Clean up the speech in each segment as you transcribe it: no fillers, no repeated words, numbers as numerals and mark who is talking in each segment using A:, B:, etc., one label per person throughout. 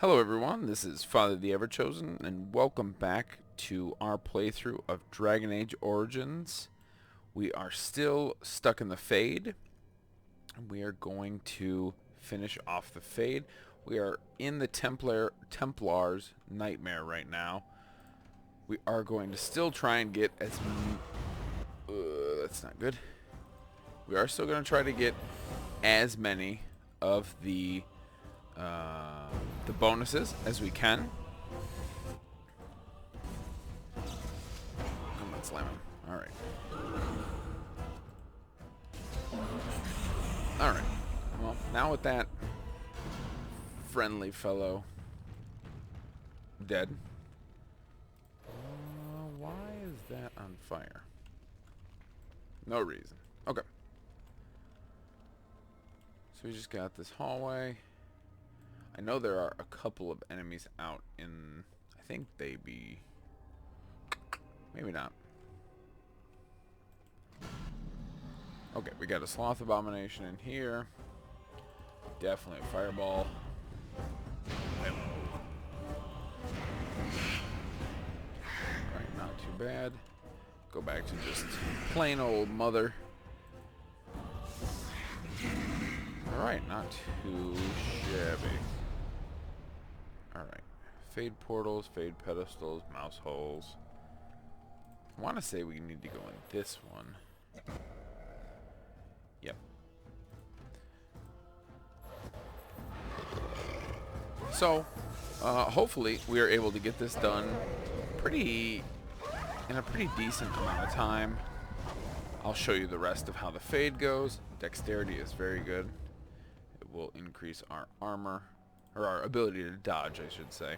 A: Hello everyone, this is Father the Everchosen, and welcome back to our playthrough of Dragon Age Origins. We are still stuck in the Fade, and we are going to finish off the Fade. We are in the Templar's Nightmare right now. We are going to still try and get as... that's not good. We are still going to try to get as many of the bonuses as we can. Come on, slam him. Alright. Alright. Well, now with that friendly fellow dead. Why is that on fire? No reason. Okay. So we just got this hallway. I know there are a couple of enemies out in... I think they be... Maybe not. Okay, we got a sloth abomination in here. Definitely a fireball. Alright, not too bad. Go back to just plain old mother. Alright, not too shabby. Alright. Fade portals, fade pedestals, mouse holes. I want to say we need to go in this one. Yep. So, hopefully we are able to get this done in a pretty decent amount of time. I'll show you the rest of how the fade goes. Dexterity is very good. It will increase our armor. Or our ability to dodge, I should say.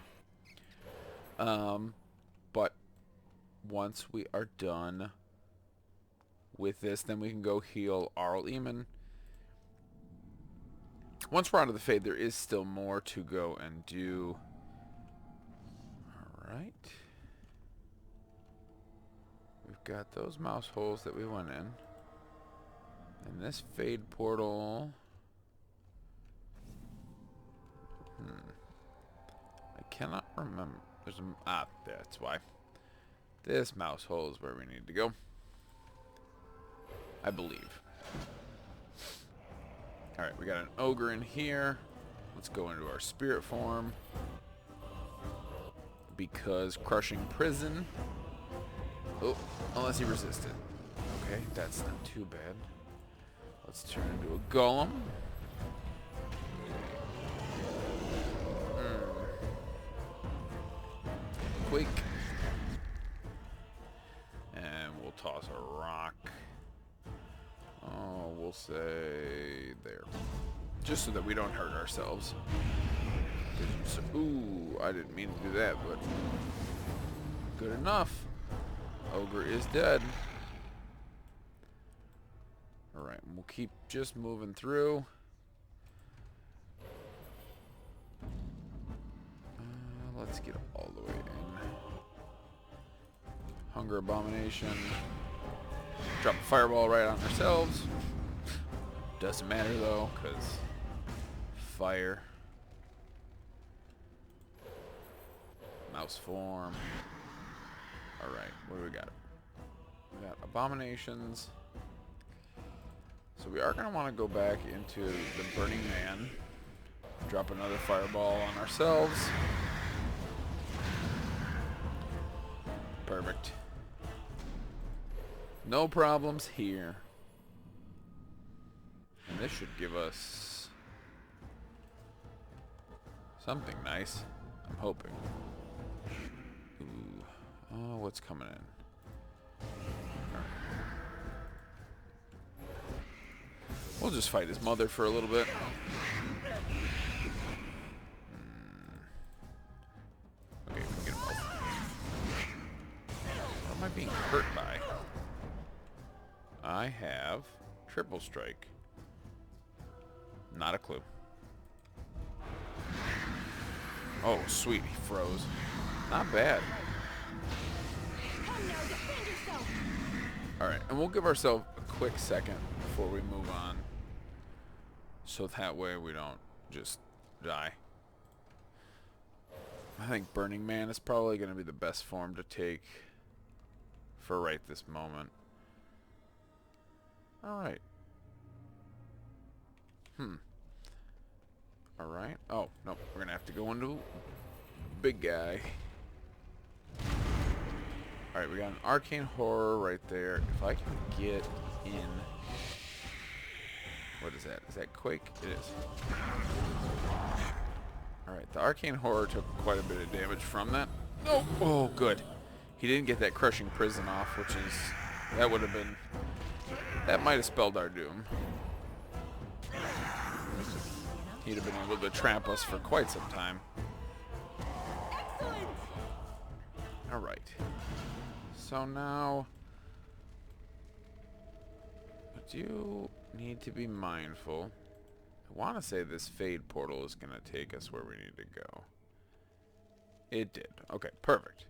A: But once we are done with this, then we can go heal Arl Eamon. Once we're out of the Fade, there is still more to go and do. Alright. We've got those mouse holes that we went in. And this Fade portal... I cannot remember. There's a... that's why. This mouse hole is where we need to go. I believe. Alright, we got an ogre in here. Let's go into our spirit form. Because crushing prison. Oh, unless he resisted. Okay, that's not too bad. Let's turn into a golem. Quake. And we'll toss a rock. Oh, we'll say there. Just so that we don't hurt ourselves. Ooh, I didn't mean to do that, but good enough. Ogre is dead. Alright, we'll keep just moving through. Let's get all the way in. Hunger abomination. Drop a fireball right on ourselves. Doesn't matter though, because fire. Mouse form. Alright, what do we got? We got abominations. So we are going to want to go back into the Burning Man. Drop another fireball on ourselves. Perfect. No problems here. And this should give us something nice. I'm hoping. Ooh. Oh, what's coming in? Right. We'll just fight his mother for a little bit. Okay, we get him off. What am I being hurt by? I have triple strike. Not a clue. Oh, sweet, he froze. Not bad. Alright, and we'll give ourselves a quick second before we move on. So that way we don't just die. I think Burning Man is probably going to be the best form to take for right this moment. Alright. Alright. Oh, no. We're going to have to go into big guy. Alright, we got an arcane horror right there. If I can get in... What is that? Is that Quake? It is. Alright, the arcane horror took quite a bit of damage from that. Oh, oh, good. He didn't get that crushing prison off, which is... That would have been... That might have spelled our doom. He'd have been able to trap us for quite some time. Alright. So now... I do need to be mindful. I want to say this Fade portal is going to take us where we need to go. It did. Okay, perfect.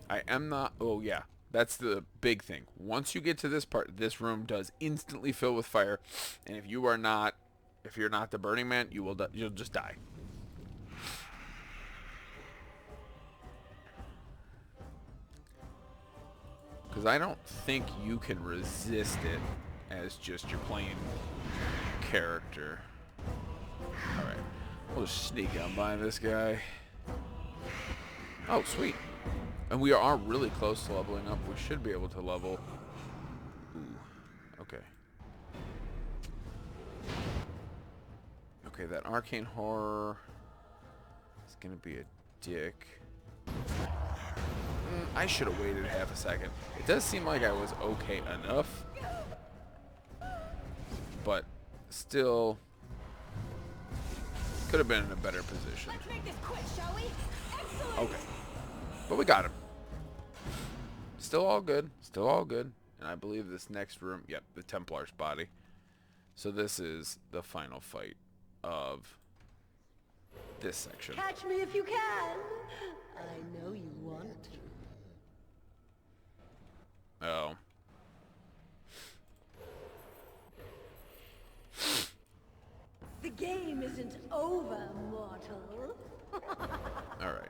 A: I am not... Oh, yeah. That's the big thing. Once you get to this part, this room does instantly fill with fire. And if you are not... If you're not the Burning Man, you'll just die. Because I don't think you can resist it as just your plain character. Alright. We'll just sneak on by this guy. Oh, sweet. And we are really close to leveling up. We should be able to level. Ooh. Okay. Okay, that arcane horror is going to be a dick. I should have waited half a second. It does seem like I was okay enough. But still could have been in a better position.
B: Let's make this quick, shall we? Excellent.
A: Okay. But we got him. Still all good. Still all good. And I believe this next room, yep, the Templar's body. So this is the final fight of this section.
B: Catch me if you can. I know you want to.
A: Oh.
B: The game isn't over, mortal.
A: Alright.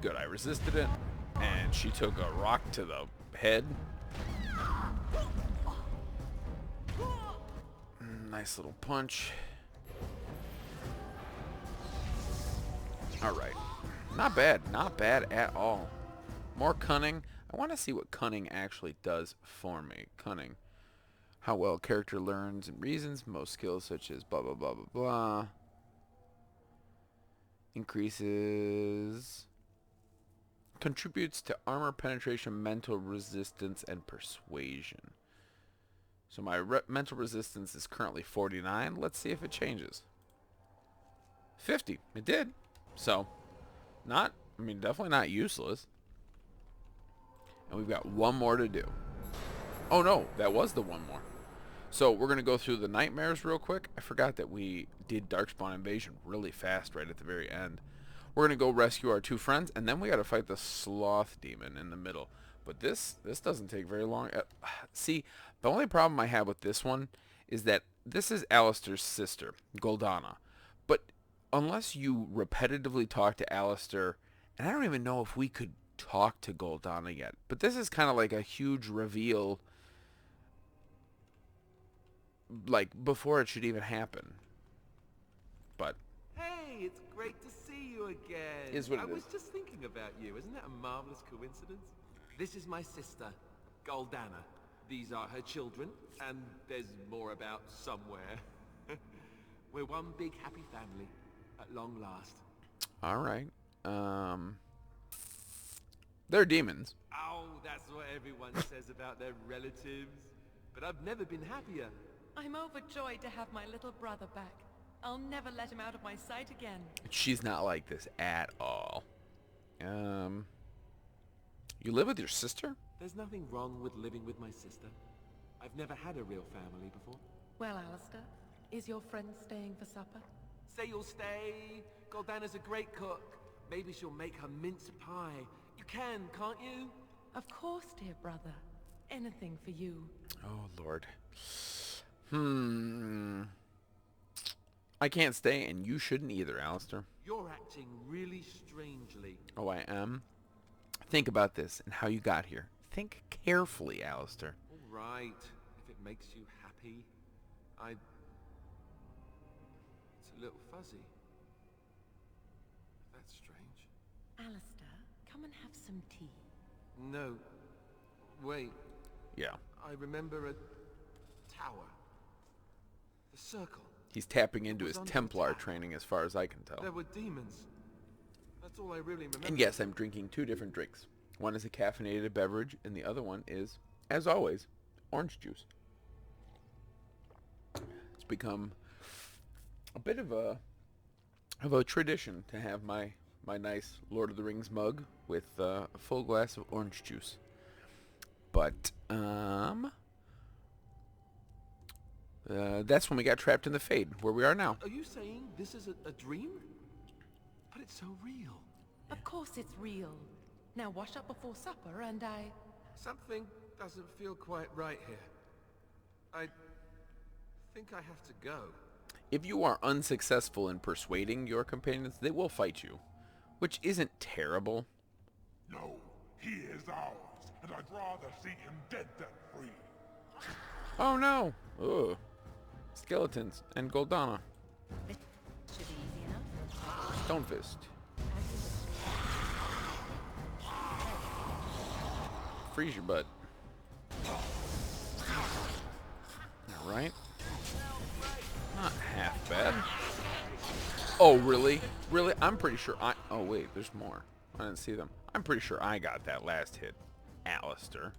A: Good, I resisted it. And she took a rock to the head. Nice little punch. Alright. Not bad. Not bad at all. More cunning. I want to see what cunning actually does for me. Cunning. How well a character learns and reasons. Most skills such as blah blah blah blah blah. Increases. Contributes to armor penetration, mental resistance, and persuasion. So my mental resistance is currently 49. Let's see if it changes. 50. It did. So, not, I mean, definitely not useless. And we've got one more to do. Oh no, that was the one more. So we're going to go through the nightmares real quick. I forgot that we did Darkspawn Invasion really fast right at the very end. We're going to go rescue our two friends, and then we got to fight the Sloth Demon in the middle. But this doesn't take very long. See, the only problem I have with this one is that this is Alistair's sister, Goldana. But unless you repetitively talk to Alistair, and I don't even know if we could talk to Goldana yet, but this is kind of like a huge reveal, like before it should even happen. But
C: hey, it's great to see you again.
A: Is what it
C: I was
A: is.
C: just thinking about you. Isn't that a marvelous coincidence? This is my sister, Goldana. These are her children, and there's more about somewhere. We're one big happy family, at long last.
A: all right, they're demons.
C: Oh, that's what everyone says about their relatives. But I've never been happier.
D: I'm overjoyed to have my little brother back. I'll never let him out of my sight again.
A: She's not like this at all. You live with your sister?
C: There's nothing wrong with living with my sister. I've never had a real family before.
D: Well, Alistair, is your friend staying for supper?
C: Say you'll stay. Goldana's a great cook. Maybe she'll make her mince pie. You can, can't you?
D: Of course, dear brother. Anything for you.
A: Oh, Lord. Hmm. I can't stay, and you shouldn't either, Alistair.
C: You're acting really strangely.
A: Oh, I am? Think about this and how you got here. Think carefully, Alistair.
C: All right, if it makes you happy. It's a little fuzzy. That's strange.
B: Alistair, come and have some tea.
C: No. Wait,
A: Yeah.
C: I remember a tower. The circle.
A: He's tapping into
C: It
A: his
C: was under
A: Templar
C: attack.
A: training as far as I can tell.
C: There were demons. That's all I really remember.
A: And yes, I'm drinking two different drinks. One is a caffeinated beverage, and the other one is, as always, orange juice. It's become a bit of a tradition to have my nice Lord of the Rings mug with a full glass of orange juice. But that's when we got trapped in the Fade, where we are now.
C: Are you saying this is a dream? But it's so real.
D: Of course it's real. Now wash up before supper and
C: Something doesn't feel quite right here. I think I have to go.
A: If you are unsuccessful in persuading your companions, they will fight you, which isn't terrible.
E: No, he is ours, and I'd rather see him dead than free.
A: Oh no! Ugh. Skeletons and Goldana.
B: This should be easy enough.
A: Stonefist. Freeze your butt. Alright. Not half bad. Oh, really? Really? I'm pretty sure I... Oh, wait. There's more. I didn't see them. I'm pretty sure I got that last hit. Alistair.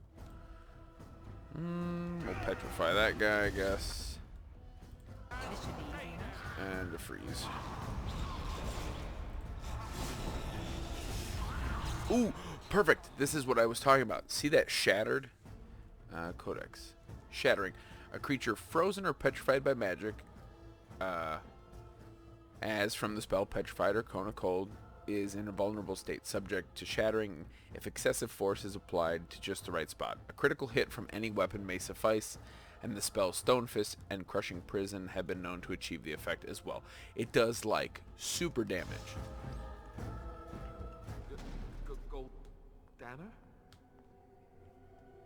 A: We'll petrify that guy, I guess.
B: This should be easy enough.
A: And a freeze. Ooh, perfect. This is what I was talking about. See that shattered? Codex. Shattering. A creature frozen or petrified by magic, as from the spell Petrified or Cone of Cold, is in a vulnerable state, subject to shattering if excessive force is applied to just the right spot. A critical hit from any weapon may suffice, and the spells Stone Fist and Crushing Prison have been known to achieve the effect as well. It does, like, super damage.
C: Goldana?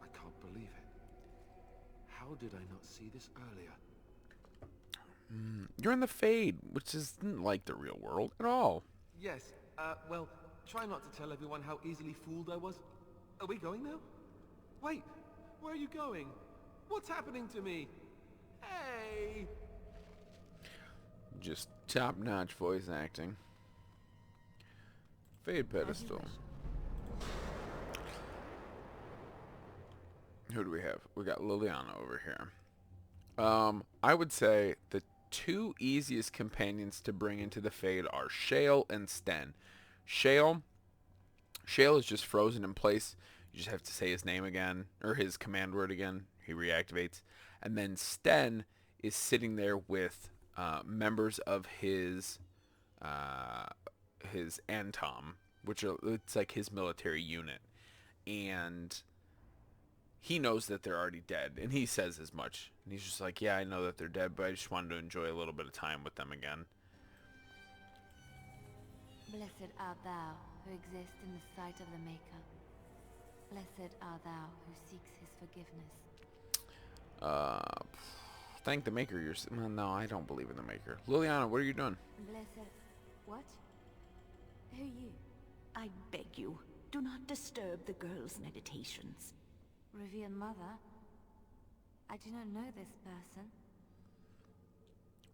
C: I can't believe it. How did I not see this earlier?
A: You're in the Fade, which isn't like the real world at all.
C: Yes, well, try not to tell everyone how easily fooled I was. Are we going now? Wait, where are you going? What's happening to me? Hey!
A: Just top-notch voice acting. Fade pedestal. Who do we have? We got Liliana over here. I would say the two easiest companions to bring into the Fade are Shale and Sten. Shale is just frozen in place. You just have to say his name again, or his command word again. He reactivates. And then Sten is sitting there with members of his Antom, which it's like his military unit. And he knows that they're already dead, and he says as much. And he's just like, yeah, I know that they're dead, but I just wanted to enjoy a little bit of time with them again.
F: Blessed art thou who exists in the sight of the Maker. Blessed art thou who seeks his forgiveness.
A: Thank the Maker. Well, no, I don't believe in the Maker. Liliana, what are you doing?
F: Blessed... What? Who are you?
B: I beg you, do not disturb the girl's meditations.
F: Revered Mother? I do not know this person.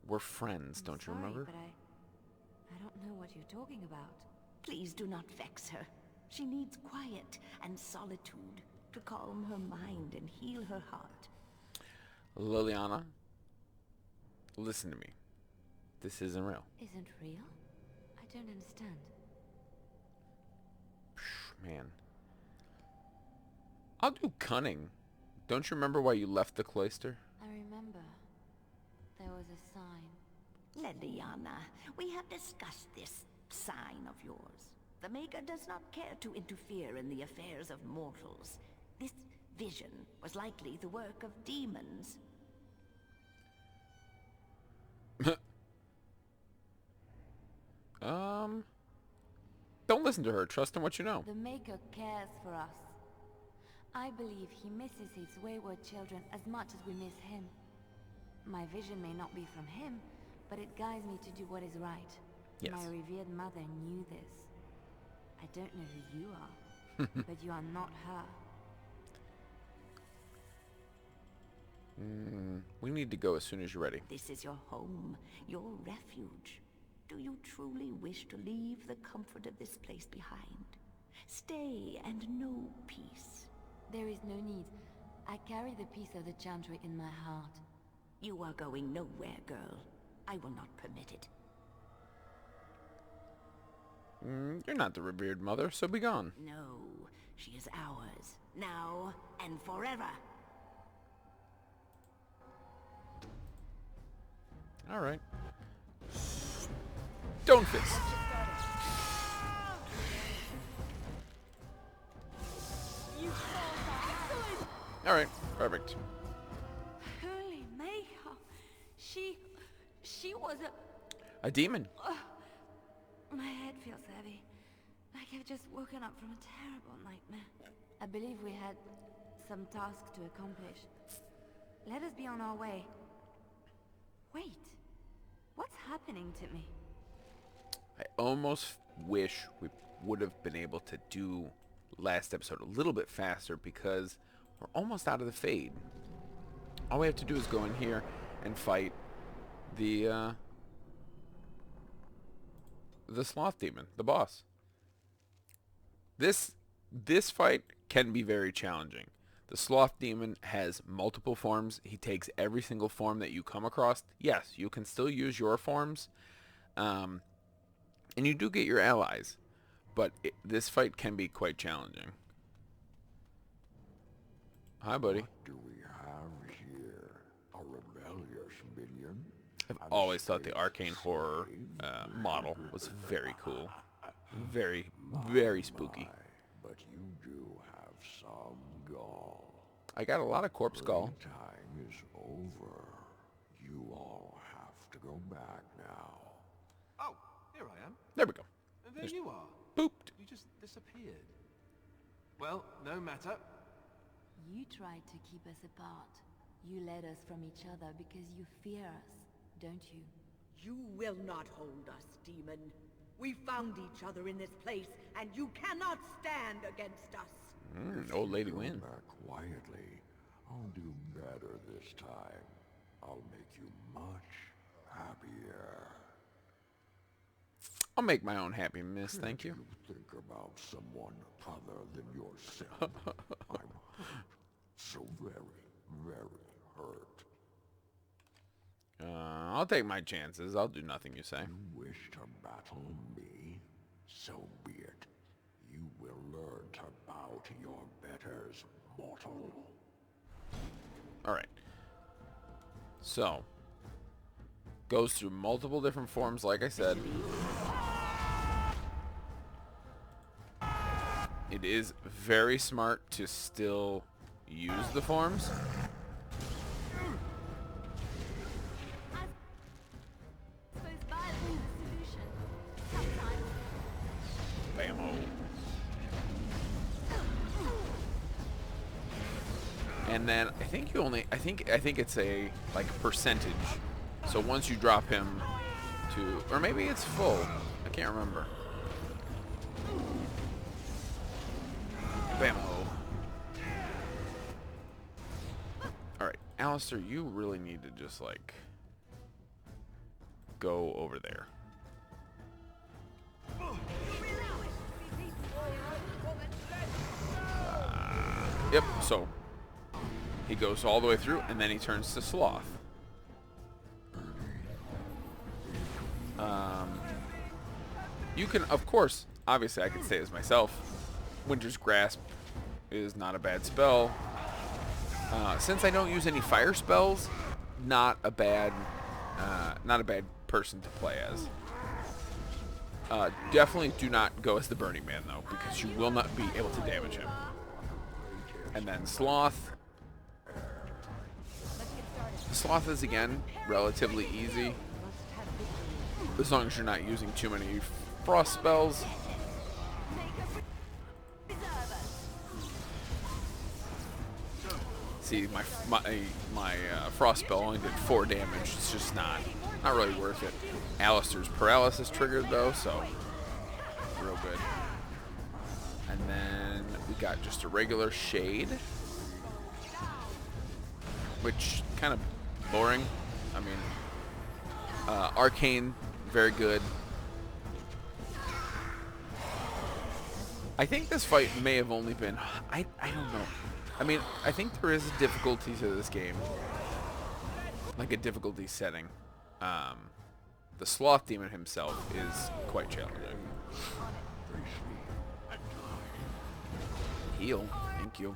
A: We're friends,
F: I'm
A: don't you
F: sorry,
A: remember?
F: But I don't know what you're talking about.
B: Please do not vex her. She needs quiet and solitude to calm her mind and heal her heart.
A: Liliana, listen to me. This isn't real.
F: Isn't real? I don't understand.
A: Man. I'll do cunning. Don't you remember why you left the cloister?
F: I remember. There was a sign.
B: Leliana, we have discussed this sign of yours. The Maker does not care to interfere in the affairs of mortals. This vision was likely the work of demons.
A: Don't listen to her. Trust in what you know.
F: The Maker cares for us. I believe he misses his wayward children as much as we miss him. My vision may not be from him, but it guides me to do what is right.
A: Yes.
F: My revered mother knew this. I don't know who you are, but you are not her.
A: We need to go as soon as you're ready.
B: This is your home, your refuge. Do you truly wish to leave the comfort of this place behind? Stay and know peace.
F: There is no need. I carry the piece of the Chantry in my heart.
B: You are going nowhere, girl. I will not permit it.
A: You're not the revered mother, so be gone.
B: No, she is ours, now and forever.
A: All right. Stone fist. All right, perfect.
F: Holy Maker! She was
A: A demon.
F: My head feels heavy. Like I've just woken up from a terrible nightmare. I believe we had some task to accomplish. Let us be on our way. Wait. What's happening to me?
A: I almost wish we would have been able to do last episode a little bit faster because we're almost out of the Fade. All we have to do is go in here and fight the sloth demon, the boss. This fight can be very challenging. The sloth demon has multiple forms. He takes every single form that you come across. Yes, you can still use your forms. And you do get your allies. But this fight can be quite challenging. Hi, buddy.
G: What do we have here? A rebellious minion?
A: I've always thought the arcane horror model was very cool. Very, very spooky.
G: But you do have some gall.
A: I got a lot of corpse gall.
G: Time is over. You all have to go back now.
C: Oh, here I am.
A: There we go.
C: And there you are.
A: Booped.
C: You just disappeared. Well, no matter.
F: You tried to keep us apart. You led us from each other because you fear us, don't you?
H: You will not hold us, demon. We found each other in this place, and you cannot stand against us.
A: Old lady
G: Go
A: win.
G: back quietly. I'll do better this time. I'll make you much happier.
A: I'll make my own happiness, thank you.
G: Think about someone other than yourself. I'm hurt. So very, very hurt.
A: I'll take my chances. I'll do nothing you say.
G: You wish to battle me? So be it. You will learn to bow to your betters, mortal.
A: Alright. So. Goes through multiple different forms, like I said. It is very smart to still use the forms. Bam-o. And then I think you only I think it's a like percentage. So once you drop him to, or maybe it's full. I can't remember. Bam-o. Alright, Alistair, you really need to just like go over there. Yep, so he goes all the way through and then he turns to sloth. You can, of course, obviously I could say this myself. Winter's Grasp is not a bad spell. Since I don't use any fire spells, not a bad person to play as. Definitely do not go as the Burning Man though, because you will not be able to damage him. And then Sloth. Sloth is again relatively easy, as long as you're not using too many frost spells. See, my frost spell only did 4 damage. It's just not really worth it. Alistair's paralysis triggered though, so real good. And then we got just a regular shade, which kind of boring. I mean, arcane, very good. I think this fight may have only been, I don't know. I mean, I think there is a difficulty to this game, like a difficulty setting. The sloth demon himself is quite challenging. Heal, thank you.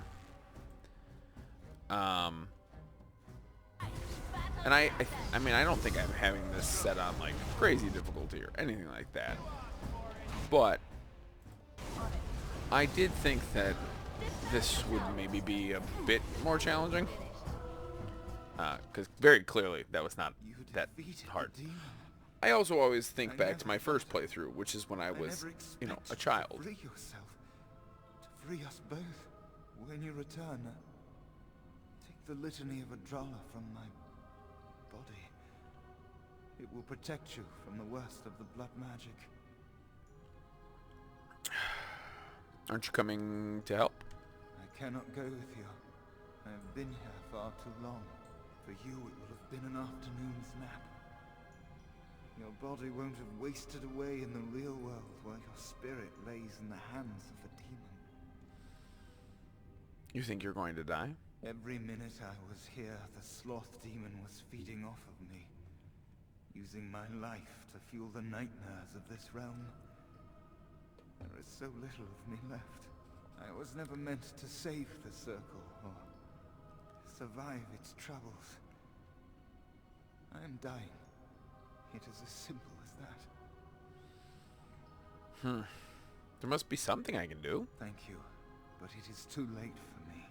A: And I mean, I don't think I'm having this set on like crazy difficulty or anything like that, but I did think that this would maybe be a bit more challenging, because very clearly that was not that hard. I also always think back to my first playthrough, which is when I was, you know, a child.
I: Free yourself. To free us both. When you return, take the litany of Adrala from my body. It will protect you from the worst of the blood magic.
A: Aren't you coming to help?
I: I cannot go with you. I have been here far too long. For you, it will have been an afternoon's nap. Your body won't have wasted away in the real world while your spirit lays in the hands of a demon.
A: You think you're going to die?
I: Every minute I was here, the sloth demon was feeding off of me, using my life to fuel the nightmares of this realm. There is so little of me left. I was never meant to save the circle or survive its troubles. I am dying. It is as simple as that.
A: There must be something I can do.
I: Thank you, but it is too late for me.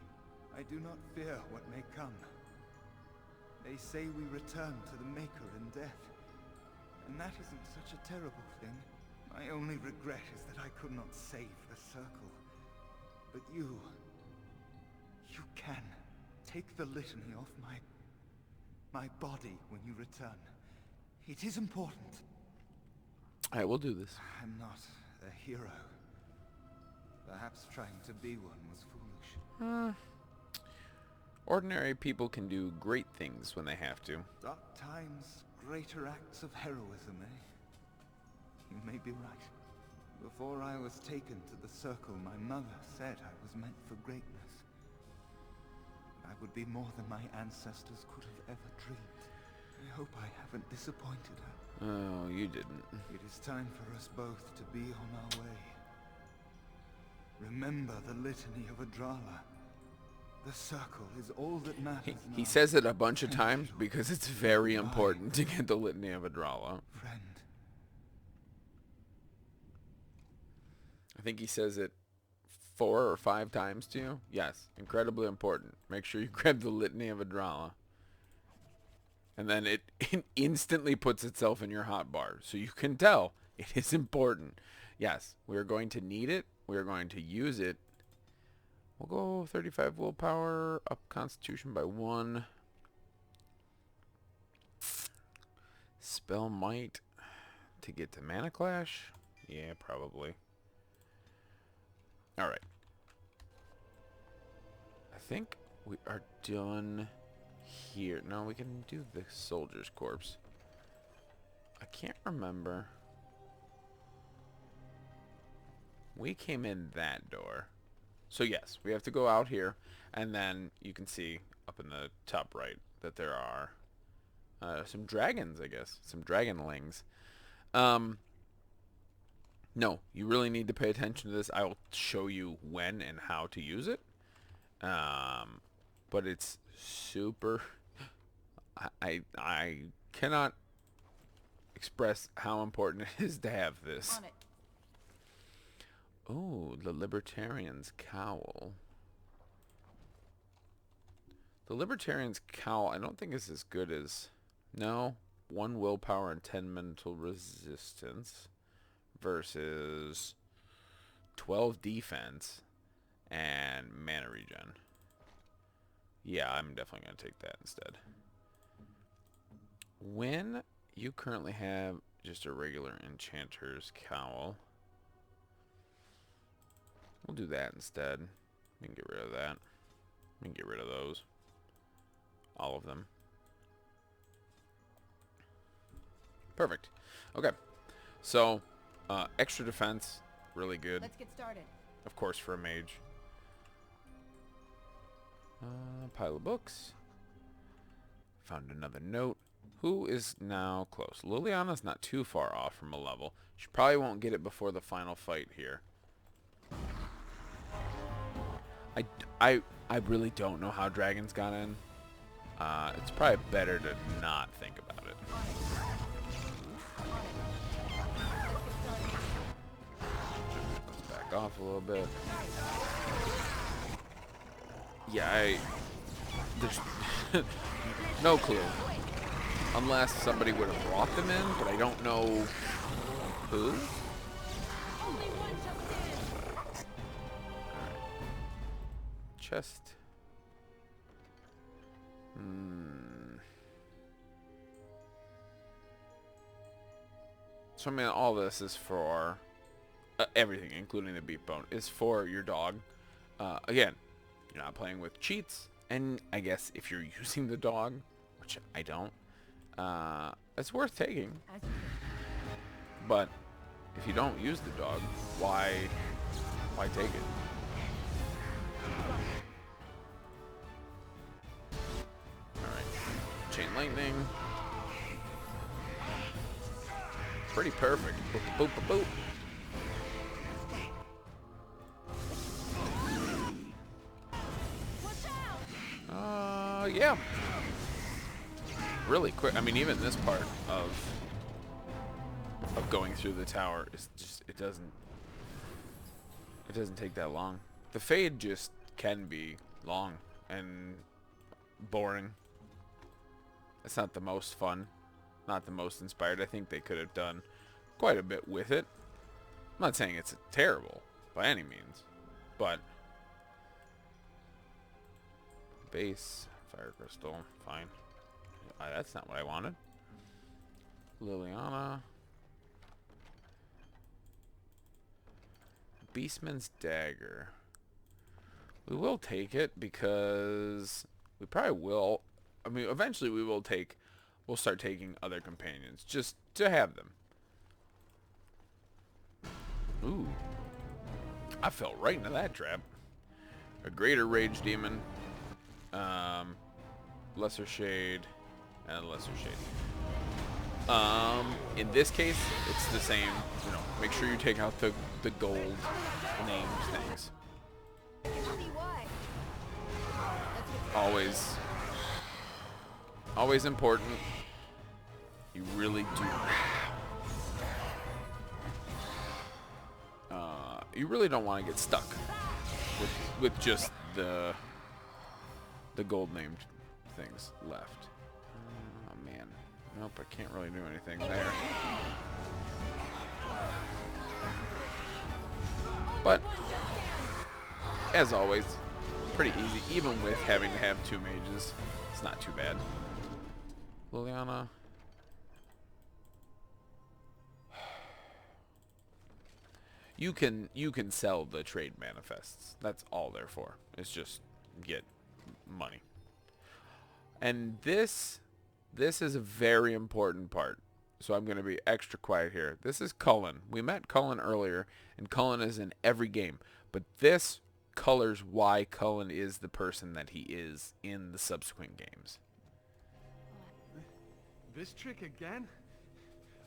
I: I do not fear what may come. They say we return to the Maker in death, and that isn't such a terrible thing. My only regret is that I could not save the circle. But you can. Take the litany off my body when you return. It is important.
A: I will do this.
I: I'm not a hero. Perhaps trying to be one was foolish.
A: Ordinary people can do great things when they have to.
I: Dark times, greater acts of heroism, eh? You may be right. Before I was taken to the circle, my mother said I was meant for greatness. I would be more than my ancestors could have ever dreamed. I hope I haven't disappointed her.
A: Oh, you didn't.
I: It is time for us both to be on our way. Remember the litany of Adrala. The circle is all that matters now.
A: He says it a bunch of times because it's very important to get the litany of Adrala.
I: Friend.
A: I think he says it 4 or 5 times to you. Yes, incredibly important. Make sure you grab the litany of Adrala. And then it instantly puts itself in your hotbar. So you can tell it is important. Yes, we're going to need it. We're going to use it. We'll go 35 willpower, up constitution by 1. Spell might to get to mana clash. Yeah, probably. Alright. I think we are done here. No, we can do the soldier's corpse. I can't remember. We came in that door. So yes, we have to go out here, and then you can see up in the top right that there are some dragons, I guess. Some dragonlings. No, you really need to pay attention to this. I will show you when and how to use it. But it's super... I cannot express how important it is to have this. Oh, the Libertarian's Cowl. The Libertarian's Cowl, I don't think is as good as... No. 1 willpower and 10 mental resistance versus 12 defense and mana regen. Yeah, I'm definitely going to take that instead. When you currently have just a regular enchanter's cowl, we'll do that instead. We can get rid of that. We can get rid of those. All of them. Perfect. Okay. So, extra defense, really good.
D: Let's get started.
A: Of course, for a mage. Pile of books. Found another note. Who is now close? Liliana's not too far off from a level. She probably won't get it before the final fight here. I really don't know how dragons got in. It's probably better to not think about it. Let's back off a little bit. Yeah, there's no clue. Unless somebody would have brought them in, but I don't know who. Chest. So I mean, all this is for everything, including the beat bone, is for your dog. Again, you're not playing with cheats, and I guess if you're using the dog, which I don't, it's worth taking. But if you don't use the dog, why take it? Alright. Chain lightning. Pretty perfect. Boop, boop, boop, boop. Yeah. Really quick. I mean, even this part of going through the tower is just, it doesn't take that long. The fade just can be long and boring. It's not the most fun, not the most inspired. I think they could have done quite a bit with it. I'm not saying it's terrible by any means, but base fire crystal, fine. That's not what I wanted. Liliana. Beastman's dagger. We will take it because we probably will. I mean, eventually we'll start taking other companions just to have them. Ooh. I fell right into that trap. A greater rage demon. Lesser shade. And a lesser shade. In this case, it's the same. You know, make sure you take out the gold named things. Always important. You really do. You really don't want to get stuck with just the gold named things left. Oh man. Nope, I can't really do anything there. But, as always, pretty easy. Even with having to have two mages, it's not too bad. Liliana. You can sell the trade manifests. That's all they're for. It's just get money. And this is a very important part. So I'm going to be extra quiet here. This is Cullen. We met Cullen earlier, and Cullen is in every game. But this colors why Cullen is the person that he is in the subsequent games.
C: This trick again?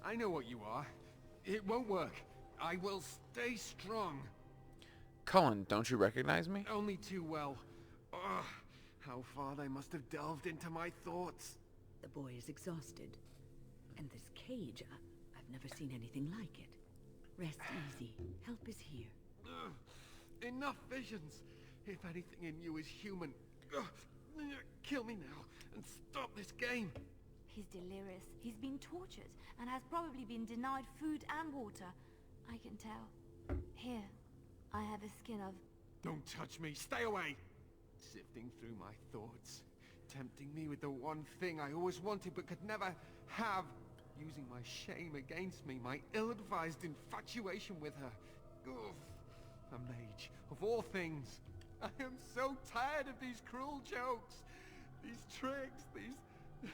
C: I know what you are. It won't work. I will stay strong.
A: Cullen, don't you recognize me?
C: Only too well. Ugh, how far they must have delved into my thoughts.
H: The boy is exhausted. And this cage, I've never seen anything like it. Rest easy. Help is here.
C: Ugh, enough visions. If anything in you is human, kill me now and stop this game.
F: He's delirious. He's been tortured and has probably been denied food and water. I can tell. Here, I have a skin of...
C: Don't touch me. Stay away. sifting through my thoughts, tempting me with the one thing I always wanted but could never have, using my shame against me, my ill-advised infatuation with her. Ugh, a mage, of all things. I am so tired of these cruel jokes, these tricks, these...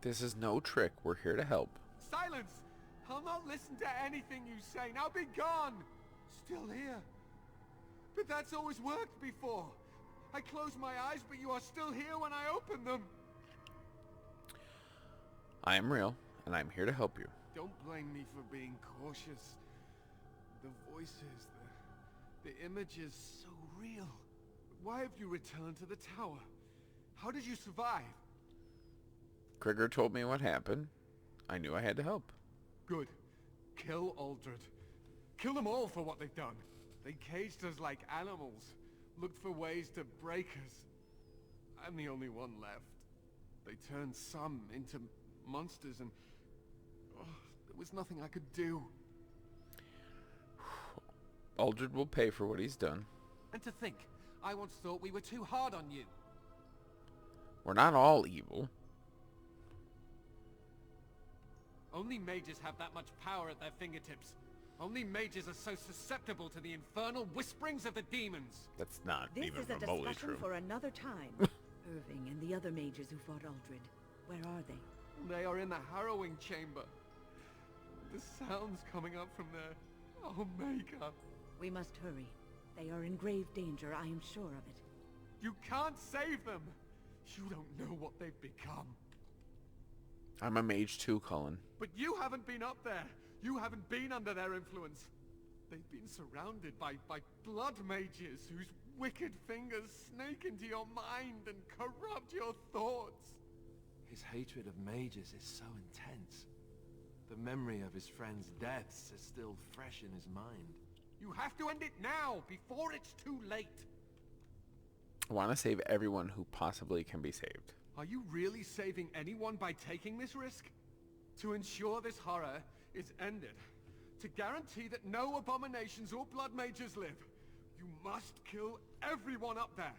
A: This is no trick. We're here to help.
C: Silence! I'll not listen to anything you say. Now be gone! Still here. But that's always worked before. I close my eyes, but you are still here when I open them.
A: I am real, and I'm here to help you.
C: Don't blame me for being cautious. The voices, the images, so real. Why have you returned to the tower? How did you survive?
A: Krieger told me what happened. I knew I had to help.
C: Good. Kill Aldred. Kill them all for what they've done. They caged us like animals. Looked for ways to break us. I'm the only one left. They turned some into monsters and... oh, there was nothing I could do.
A: Aldred will pay for what he's done.
C: And to think, I once thought we were too hard on you.
A: We're not all evil.
C: Only mages have that much power at their fingertips. Only mages are so susceptible to the infernal whisperings of the demons.
A: That's not
H: This
A: even
H: is a
A: remotely
H: discussion
A: true.
H: for another time. Irving and the other mages who fought Aldred. Where are they?
C: They are in the harrowing chamber. The sounds coming up from there. Oh, Maker.
H: We must hurry. They are in grave danger, I am sure of it.
C: You can't save them. You don't know what they've become.
A: I'm a mage too, Cullen.
C: But you haven't been up there. You haven't been under their influence. They've been surrounded by blood mages whose wicked fingers snake into your mind and corrupt your thoughts. His hatred of mages is so intense. The memory of his friends' deaths is still fresh in his mind. You have to end it now, before it's too late.
A: I want to save everyone who possibly can be saved.
C: Are you really saving anyone by taking this risk? To ensure this horror is ended. To guarantee that no abominations or blood mages live. You must kill everyone up there.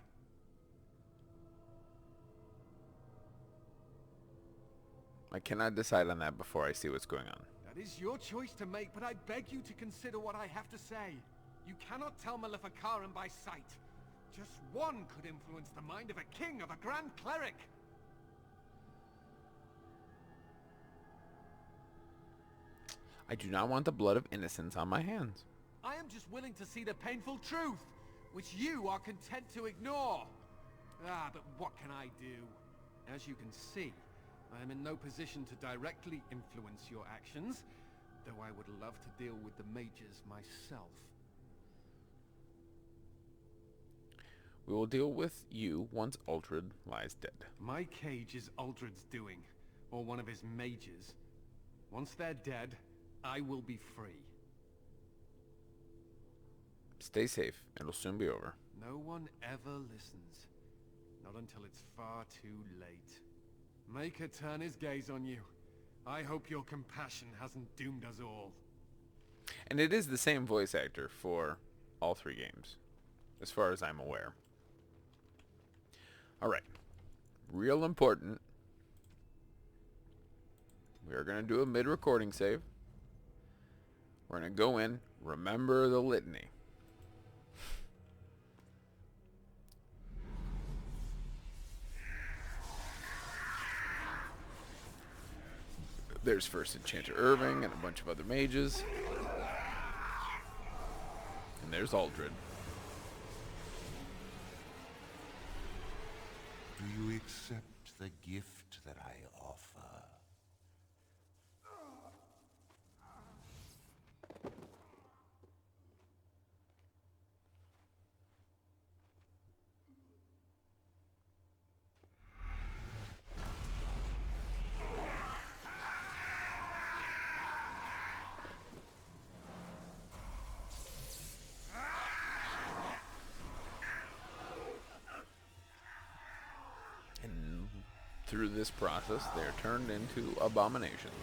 A: I cannot decide on that before I see what's going on.
C: That is your choice to make, but I beg you to consider what I have to say. You cannot tell Maleficarum by sight. Just one could influence the mind of a king, of a grand cleric.
A: I do not want the blood of innocents on my hands.
C: I am just willing to see the painful truth, which you are content to ignore. Ah, but what can I do? As you can see, I am in no position to directly influence your actions, though I would love to deal with the mages myself.
A: We will deal with you once Aldred lies dead.
C: My cage is Aldred's doing, or one of his mages. Once they're dead, I will be free.
A: Stay safe. It'll soon be over.
C: No one ever listens. Not until it's far too late. Maker turn his gaze on you. I hope your compassion hasn't doomed us all.
A: And it is the same voice actor for all three games, as far as I'm aware. Alright. Real important. We are going to do a mid-recording save. We're going to go in, remember the litany. There's first Enchanter Irving and a bunch of other mages. And there's Aldred.
G: Do you accept the gift that I offer?
A: And through this process, they're turned into abominations.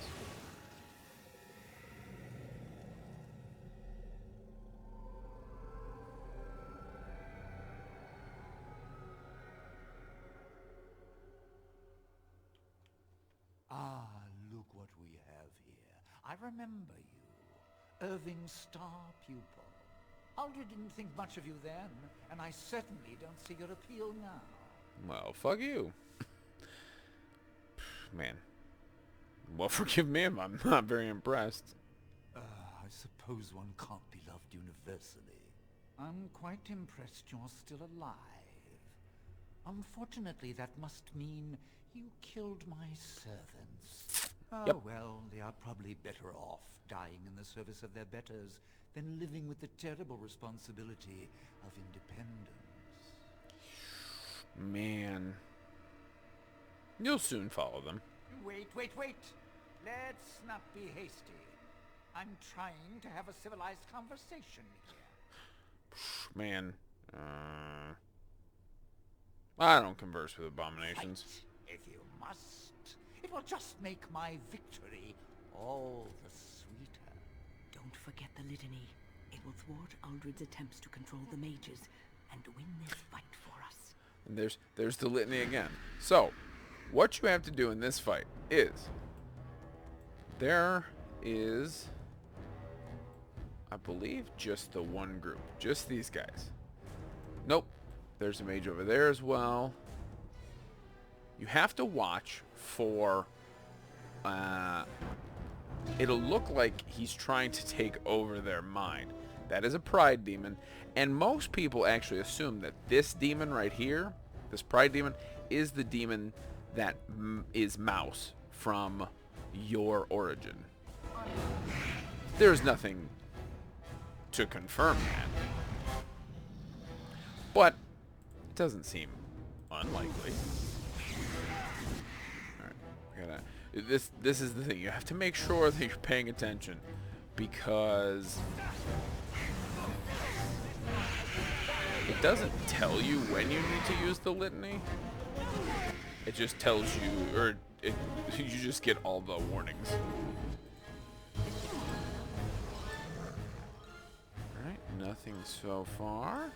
J: I remember you. Irving's star pupil. Aldred didn't think much of you then, and I certainly don't see your appeal now.
A: Well, fuck you. Man. Well, forgive me if I'm not very impressed.
J: I suppose one can't be loved universally. I'm quite impressed you're still alive. Unfortunately, that must mean you killed my servants. Oh,
A: Yep.
J: well, they are probably better off dying in the service of their betters than living with the terrible responsibility of independence.
A: Man. You'll soon follow them.
J: Wait. Let's not be hasty. I'm trying to have a civilized conversation here.
A: Man. I don't converse with abominations.
J: Fight, if you must. It will just make my victory all the sweeter.
B: Don't forget the litany. It will thwart Aldred's attempts to control the mages and win this fight for us.
A: And there's the litany again. So, what you have to do in this fight is... There is... I believe just the one group. Just these guys. Nope. There's a mage over there as well. You have to watch for... it'll look like he's trying to take over their mind. That is a pride demon. And most people actually assume that this demon right here, this pride demon, is the demon that is Mouse from your origin. There's nothing to confirm that. But it doesn't seem unlikely. Alright, this is the thing. You have to make sure that you're paying attention, because it doesn't tell you when you need to use the litany. It just tells you, or you just get all the warnings. Alright, nothing so far.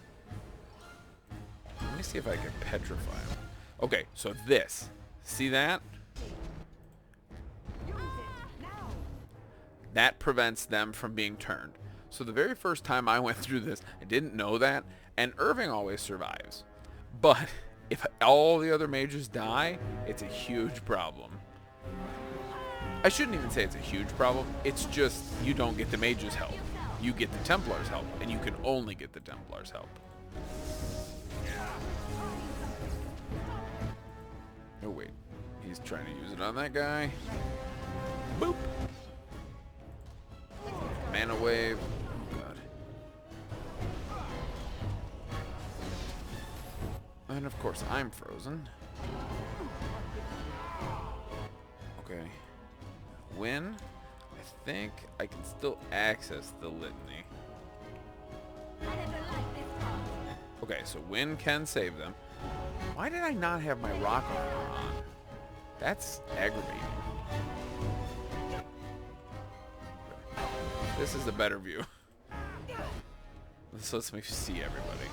A: Let me see if I can petrify him. Okay, so this. See that? That prevents them from being turned. So the very first time I went through this, I didn't know that, and Irving always survives. But if all the other mages die, it's a huge problem. I shouldn't even say it's a huge problem. It's just you don't get the mages' help. You get the Templars' help, and you can only get the Templars' help. Oh wait, he's trying to use it on that guy. Boop! Mana wave. Oh god. And of course I'm frozen. Okay. Win. I think I can still access the litany. Okay, so Win can save them. Why did I not have my rock armor on? That's aggravating. This is a better view. This lets me see everybody.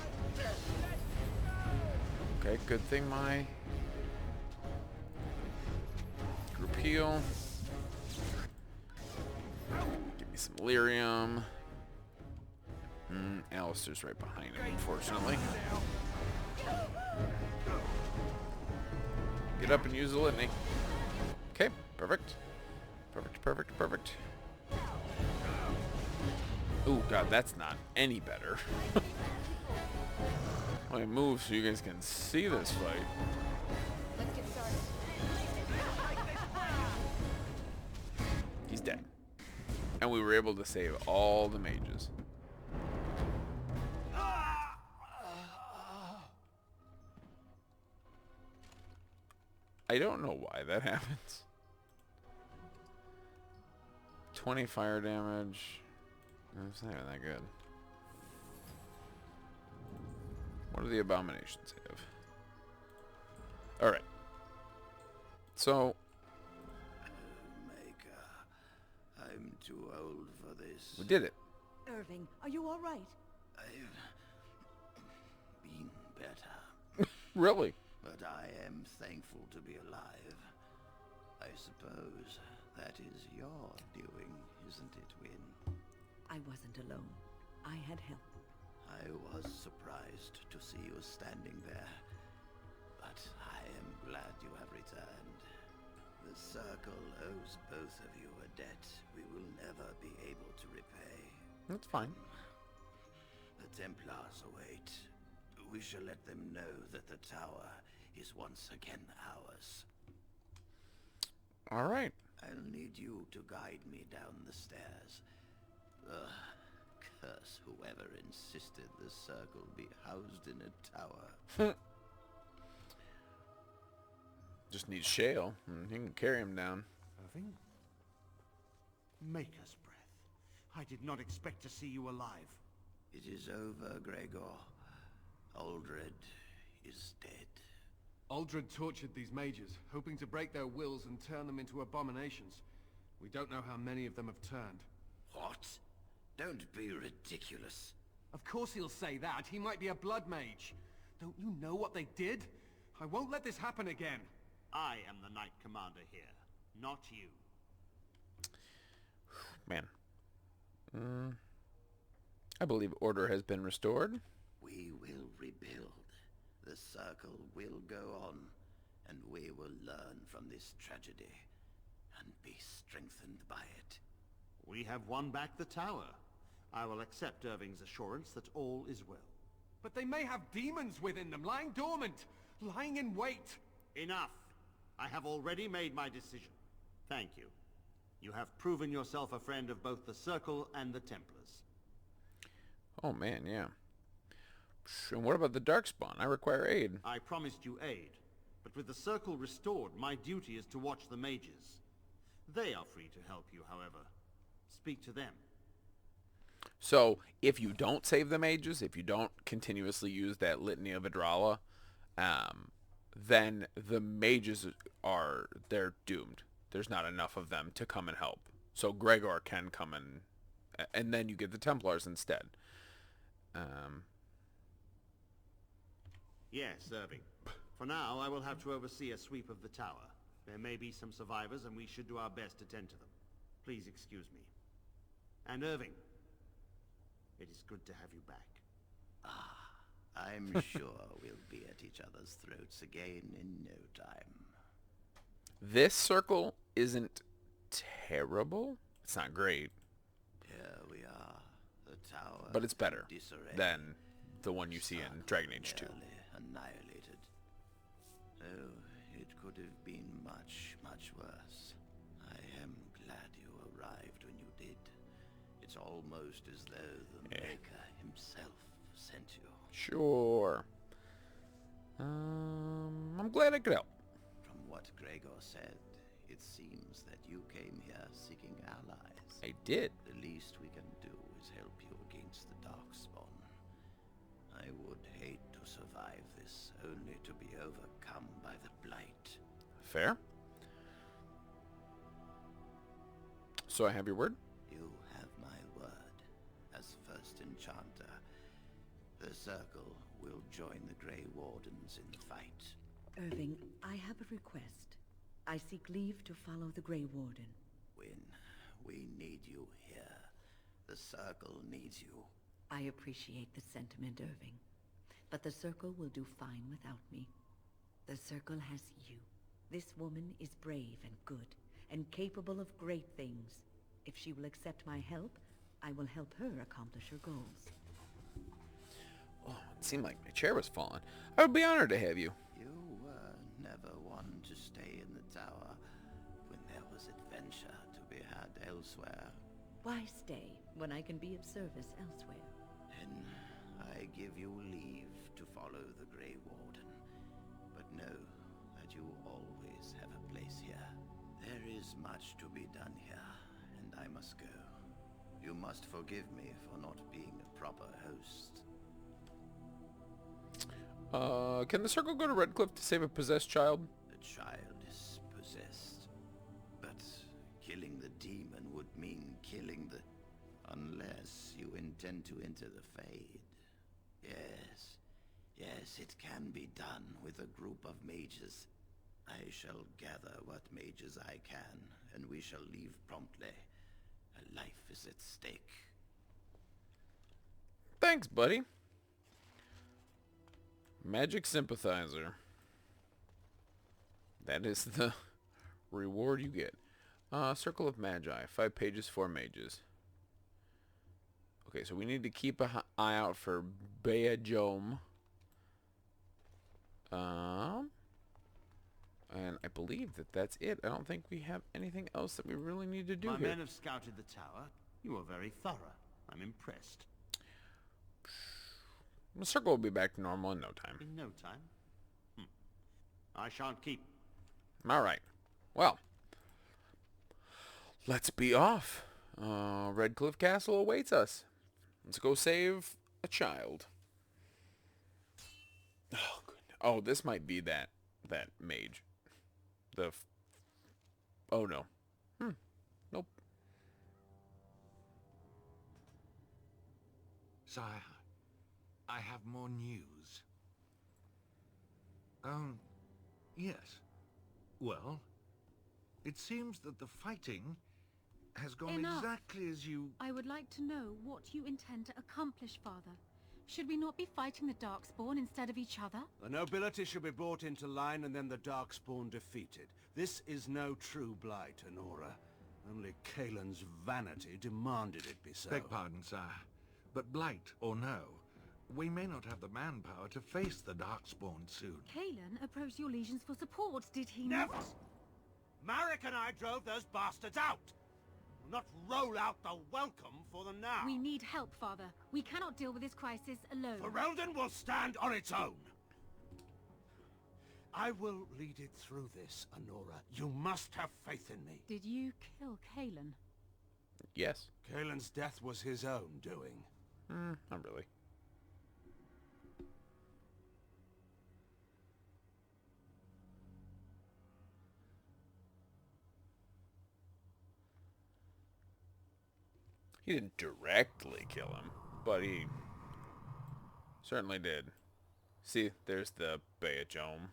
A: Okay, good thing my group heal. Give me some lyrium. Alistair's right behind him, unfortunately. Get up and use the litany. Okay, perfect. Perfect. Oh god, that's not any better. Let me move so you guys can see this fight.
D: Let's get started.
A: He's dead. And we were able to save all the mages. I don't know why that happens. 20 fire damage. That's not even that good. What do the abominations have? Alright. So...
G: Maker, I'm too old for this.
A: we did it.
B: Irving, are you all right?
G: I've been better,
A: Really?
G: but I am thankful to be alive.
K: I suppose that is your doing, isn't it, Wynne?
H: I wasn't alone. I had help.
K: I was surprised to see you standing there, but I am glad you have returned. The Circle owes both of you a debt we will never be able to repay.
A: That's fine.
K: The Templars await. We shall let them know that the tower is once again ours.
A: All right.
K: I'll need you to guide me down the stairs. Curse whoever insisted the Circle be housed in a tower.
A: Just need Shale, and he can carry him down.
L: Irving? Maker's breath. I did not expect to see you alive.
K: It is over, Gregor. Aldred is dead.
C: Aldred tortured these mages, hoping to break their wills and turn them into abominations. We don't know how many of them have turned.
K: What? Don't be ridiculous.
C: Of course he'll say that. He might be a blood mage. Don't you know what they did? I won't let this happen again.
L: I am the Knight Commander here, not you.
A: Man. I believe order has been restored.
K: We will rebuild. The Circle will go on, and we will learn from this tragedy and be strengthened by it.
L: We have won back the tower. I will accept Irving's assurance that all is well.
C: But they may have demons within them, lying dormant, lying in wait.
L: Enough. I have already made my decision. Thank you. You have proven yourself a friend of both the Circle and the Templars.
A: Oh man, yeah. And what about the Darkspawn? I require aid.
L: I promised you aid, but with the Circle restored, my duty is to watch the mages. They are free to help you, however. Speak to them.
A: So, if you don't save the mages, if you don't continuously use that Litany of Adralla, then the mages they're doomed. There's not enough of them to come and help. So Gregor can come and then you get the Templars instead.
L: Yes, Irving. For now, I will have to oversee a sweep of the tower. There may be some survivors, and we should do our best to tend to them. Please excuse me. And Irving, it is good to have you back.
K: I'm sure we'll be at each other's throats again in no time.
A: This circle isn't terrible. It's not great.
K: Here we are, the tower.
A: But it's better
K: disarray.
A: than the one you see in Dragon Age 2.
K: Nearly annihilated. Oh, it could have been much, much worse. I am glad you arrived when you did. It's almost as though the Maker himself sent you.
A: Sure. I'm glad I could help.
K: From what Gregor said, it seems that you came here seeking allies.
A: I did.
K: The least we can do is help you against the Darkspawn. I would hate to survive this, only to be overcome by the Blight.
A: Fair. So I have your word?
K: You have my word. As first enchanter, the Circle will join the Grey Wardens in the fight.
H: Irving, I have a request. I seek leave to follow the Grey Warden.
K: Wynne, we need you here. The Circle needs you.
H: I appreciate the sentiment, Irving. But the Circle will do fine without me. The Circle has you. This woman is brave and good, and capable of great things. If she will accept my help, I will help her accomplish her goals.
A: Oh, it seemed like my chair was falling. I would be honored to have you.
K: You were never one to stay in the tower when there was adventure to be had elsewhere.
H: Why stay when I can be of service elsewhere?
K: Then I give you leave to follow the Grey Warden. But know that you always have a place here. There is much to be done here, and I must go. You must forgive me for not being a proper host.
A: Can the Circle go to Redcliffe to save a possessed child?
K: The child is possessed. But killing the demon would mean killing the... Unless you intend to enter the Fade. Yes, it can be done with a group of mages. I shall gather what mages I can, and we shall leave promptly. A life is at stake.
A: Thanks, buddy. Magic sympathizer. That is the reward you get. Circle of Magi. 5 pages, 4 mages. Okay, so we need to keep an eye out for Beajome. And I believe that's it. I don't think we have anything else that we really need to do
L: My
A: here.
L: men have scouted the tower. You are very thorough. I'm impressed.
A: The circle will be back to normal in no time.
L: In no time? I shan't keep.
A: Alright. Well. Let's be off. Redcliffe Castle awaits us. Let's go save a child. Oh, goodness. Oh, this might be that mage. Oh, no. Nope.
C: Sire, I have more news. Yes. Well, it seems that the fighting has gone
M: Enough.
C: exactly as you...
M: I would like to know what you intend to accomplish, Father. Should we not be fighting the Darkspawn instead of each other?
N: The nobility should be brought into line and then the Darkspawn defeated. This is no true blight, Honora. Only Kaelin's vanity demanded it be so.
C: Beg pardon, sire. But blight or no, we may not have the manpower to face the Darkspawn soon.
M: Kaelin approached your legions for support, did he
N: Never!
M: not?
N: Marek and I drove those bastards out! We'll not roll out the welcome for them now.
M: We need help, Father. We cannot deal with this crisis alone.
N: Ferelden will stand on its own. I will lead it through this, Honora. You must have faith in me.
M: Did you kill Kaelin?
A: Yes.
N: Kaelin's death was his own doing.
A: Not really. He didn't directly kill him, but he certainly did. See, there's the Beajome,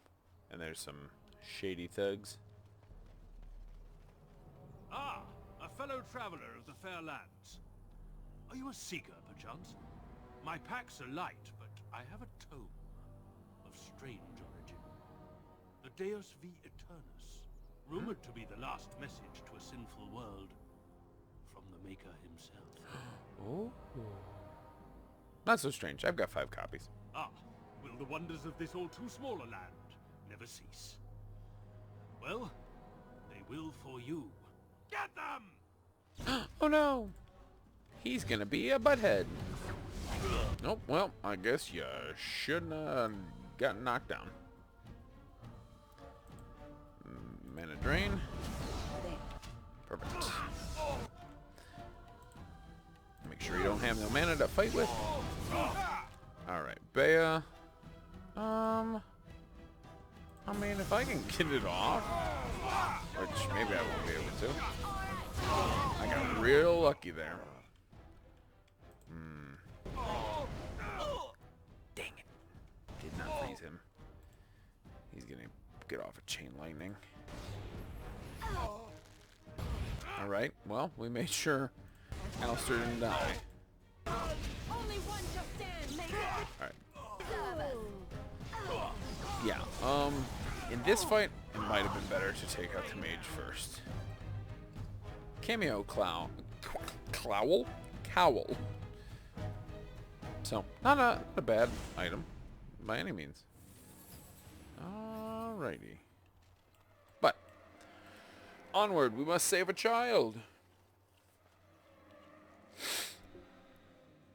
A: and there's some shady thugs.
N: Ah, a fellow traveler of the fair lands. Are you a seeker, perchance? My packs are light, but I have a tome of strange origin. The Deus V Eternus, rumored to be the last message to a sinful world from the Maker himself.
A: Oh. Not so strange. I've got 5 copies.
N: Ah, will the wonders of this all-too-smaller land never cease? Well, they will for you. Get them!
A: Oh no! He's gonna be a butthead. Nope, well, I guess you shouldn't have gotten knocked down. Mana drain. Perfect. Make sure you don't have no mana to fight with. Alright, Bea. I mean, if I can get it off, which maybe I won't be able to. I got real lucky there. Dang it. Did not freeze him. He's gonna get off a chain lightning. Alright, well, we made sure Alistair didn't die.
D: Only one just stand.
A: Alright. Yeah, in this fight, it might have been better to take out the mage first. Cameo Cowl. So, not a bad item, by any means. Alrighty. But, onward, we must save a child.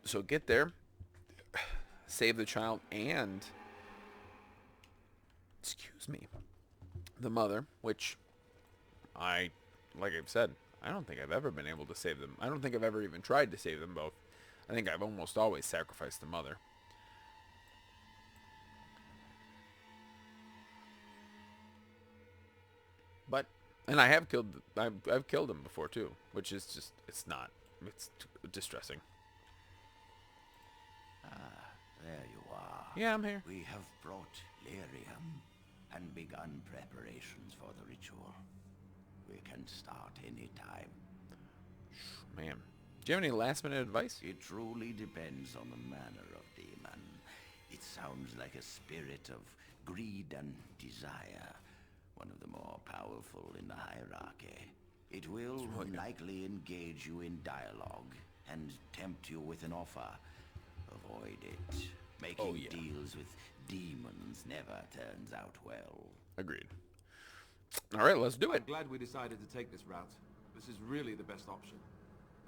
A: So get there, save the child, and, excuse me, the mother, which like I've said, I don't think I've ever been able to save them. I don't think I've ever even tried to save them both. I think I've almost always sacrificed the mother. But, and I have killed, I've killed him before too, which is just, it's distressing.
K: There you are.
A: Yeah, I'm here.
K: We have brought lyrium and begun preparations for the ritual. We can start any time.
A: Man. Do you have any last-minute advice?
K: It truly depends on the manner of demon. It sounds like a spirit of greed and desire, one of the more powerful in the hierarchy. It will likely engage you in dialogue and tempt you with an offer. Avoid it. Making deals with demons never turns out well.
A: Agreed. All right, let's do it.
C: I'm glad we decided to take this route. This is really the best option.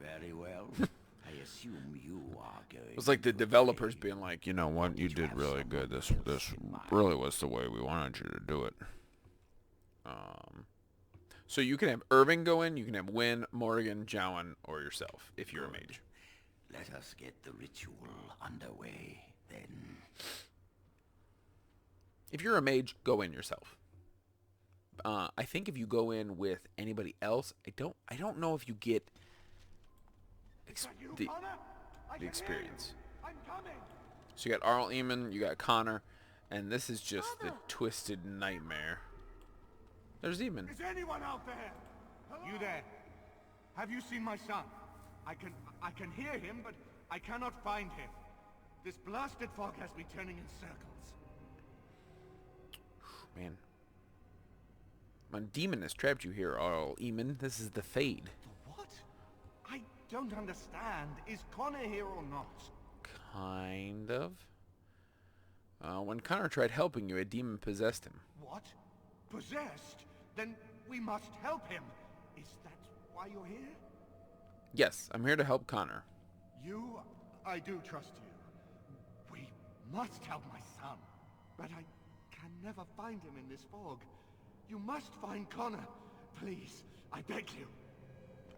K: Very well. I assume you are going.
A: It's like the developers being like, you know what, you did really good. This really was the way we wanted you to do it. So you can have Irving go in, you can have Wynn, Morrigan, Jowan, or yourself if you're a mage.
K: Let us get the ritual underway, then.
A: If you're a mage, go in yourself. I think if you go in with anybody else, I don't know if you get the experience. So you got Arl Eamon, you got Connor, and this is just the twisted nightmare. There's Eamon.
I: Is anyone out there? Hello? You there? Have you seen my son? I can hear him, but I cannot find him. This blasted fog has me turning in circles.
A: Man. My demon has trapped you here, Arl Eamon. This is the Fade.
I: What? I don't understand. Is Connor here or not?
A: Kind of. When Connor tried helping you, a demon possessed him.
I: What? Possessed? Then we must help him. Is that why you're here?
A: Yes, I'm here to help Connor.
I: I do trust you. We must help my son. But I can never find him in this fog. You must find Connor. Please, I beg you.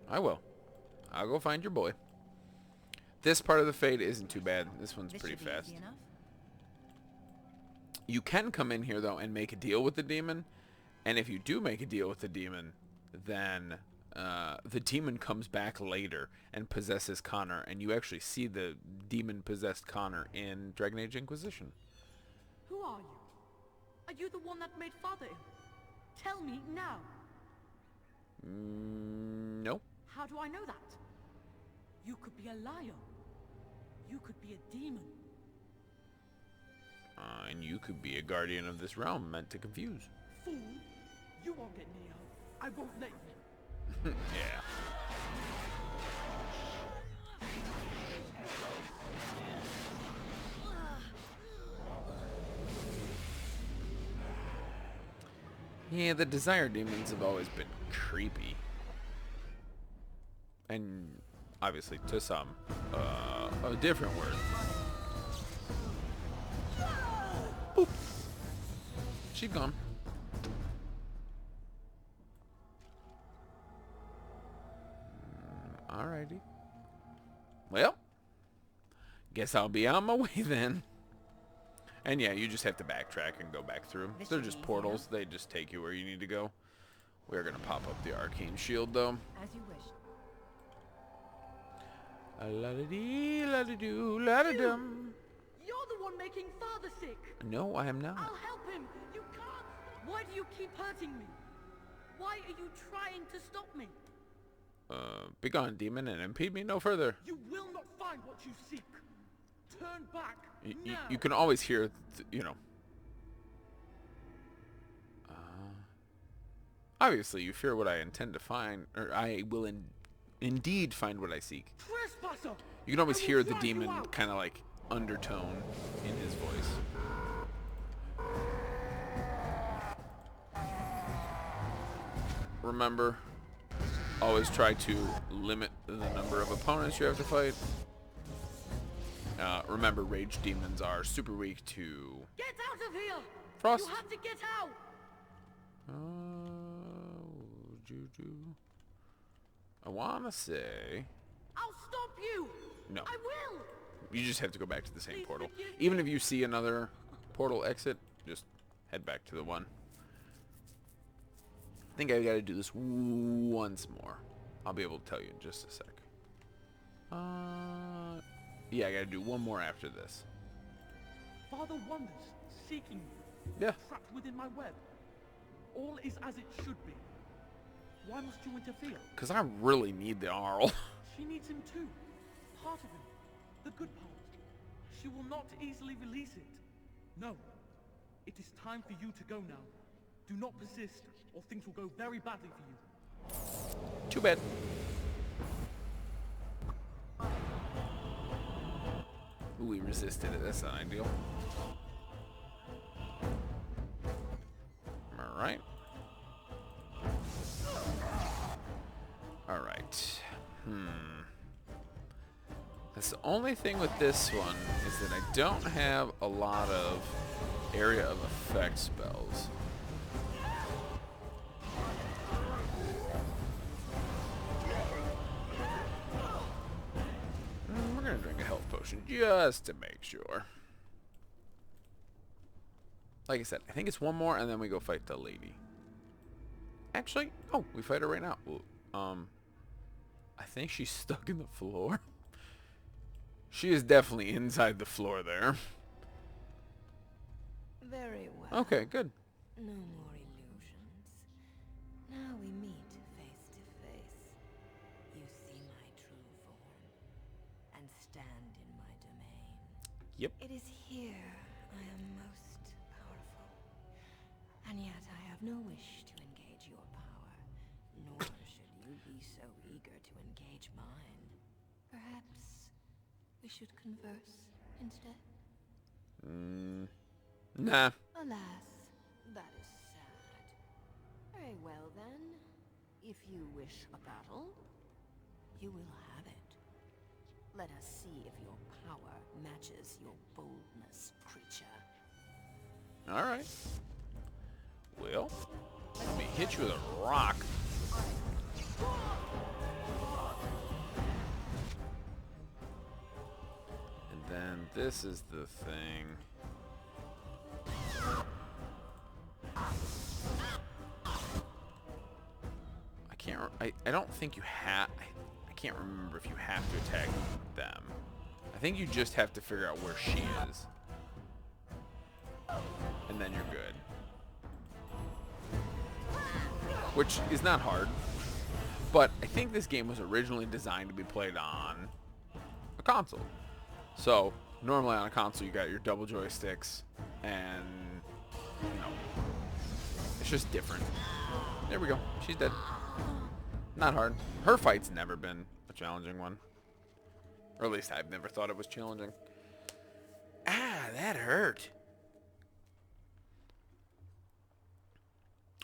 A: I will. I'll go find your boy. This part of the Fade isn't too bad. This one's pretty fast. You can come in here, though, and make a deal with the demon. And if you do make a deal with the demon, then the demon comes back later and possesses Connor. And you actually see the demon-possessed Connor in Dragon Age Inquisition.
O: Who are you? Are you the one that made Father ill? Tell me now.
A: No.
O: How do I know that? You could be a liar. You could be a demon.
A: And you could be a guardian of this realm meant to confuse.
O: Fool! You won't get near. I won't let you.
A: Yeah. Yeah, the Desire Demons have always been creepy. And obviously to some, a different word. Boop. She's gone. Alrighty. Well, guess I'll be on my way then. And yeah, you just have to backtrack and go back through. They're just portals. They just take you where you need to go. We're going to pop up the arcane shield, though.
O: As you wish.
A: La-da-dee, la-da-doo, la-da-dum.
O: You're the one making Father sick.
A: No, I am not.
O: I'll help him. You can't. Why do you keep hurting me? Why are you trying to stop me?
A: Begone, demon, and impede me no further.
O: You will not find what you seek. Turn back.
A: You can always hear, you know. Obviously, you fear what I intend to find, or I will indeed find what I seek.
O: Trespasser!
A: You can always hear the demon kind of like undertone in his voice. Remember, always try to limit the number of opponents you have to fight. Remember, rage demons are super weak to...
O: Get out of here!
A: Frost.
O: You have to get out!
A: Juju. I want to say...
O: I'll stop you!
A: No.
O: I will!
A: You just have to go back to the same portal. Even if you see another portal exit, just head back to the one. I think I got to do this once more. I'll be able to tell you in just a sec. Yeah, I got to do one more after this.
O: Father wanders, seeking you.
A: Yeah.
P: Trapped within my web. All is as it should be. Why must you interfere?
A: Because I really need the Arl.
P: She needs him too. Part of him. The good part. She will not easily release it. No. It is time for you to go now. Do not persist, or things will go very badly for you.
A: Too bad. Ooh, we resisted it. That's not ideal. Alright. Alright. That's the only thing with this one is that I don't have a lot of area of effect spells. We're gonna drink a health potion just to make sure. Like I said, I think it's one more and then we go fight the lady. Actually, oh, we fight her right now. I think she's stuck in the floor. She is definitely inside the floor there.
B: Very well.
A: Okay, good.
B: No more illusions. Now we meet face to face. You see my true form and stand in my domain.
A: Yep.
B: It is here I am most powerful. And yet I have no wish to engage your power, nor should you be so eager to engage mine. Perhaps we should converse instead?
A: Nah.
B: Alas, that is sad. Very well then. If you wish a battle, you will have it. Let us see if your power matches your boldness, creature.
A: Alright. Well, let me hit you with a rock. And then this is the thing. I don't think you have... I can't remember if you have to attack them. I think you just have to figure out where she is. And then you're good. Which is not hard. But I think this game was originally designed to be played on a console. So, normally on a console you got your double joysticks and, you know, it's just different. There we go. She's dead. Not hard. Her fight's never been a challenging one. Or at least I've never thought it was challenging. Ah, that hurt.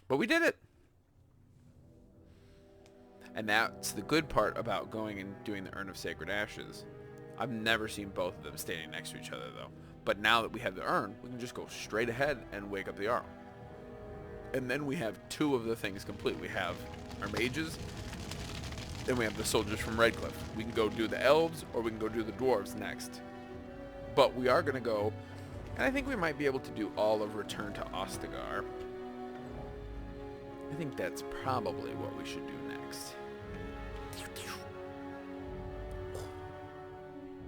A: But we did it. And that's the good part about going and doing the Urn of Sacred Ashes. I've never seen both of them standing next to each other, though. But now that we have the urn, we can just go straight ahead and wake up the Arl. And then we have two of the things complete. We have our mages, then we have the soldiers from Redcliffe. We can go do the elves, or we can go do the dwarves next. But we are going to go, and I think we might be able to do all of Return to Ostagar. I think that's probably what we should do next.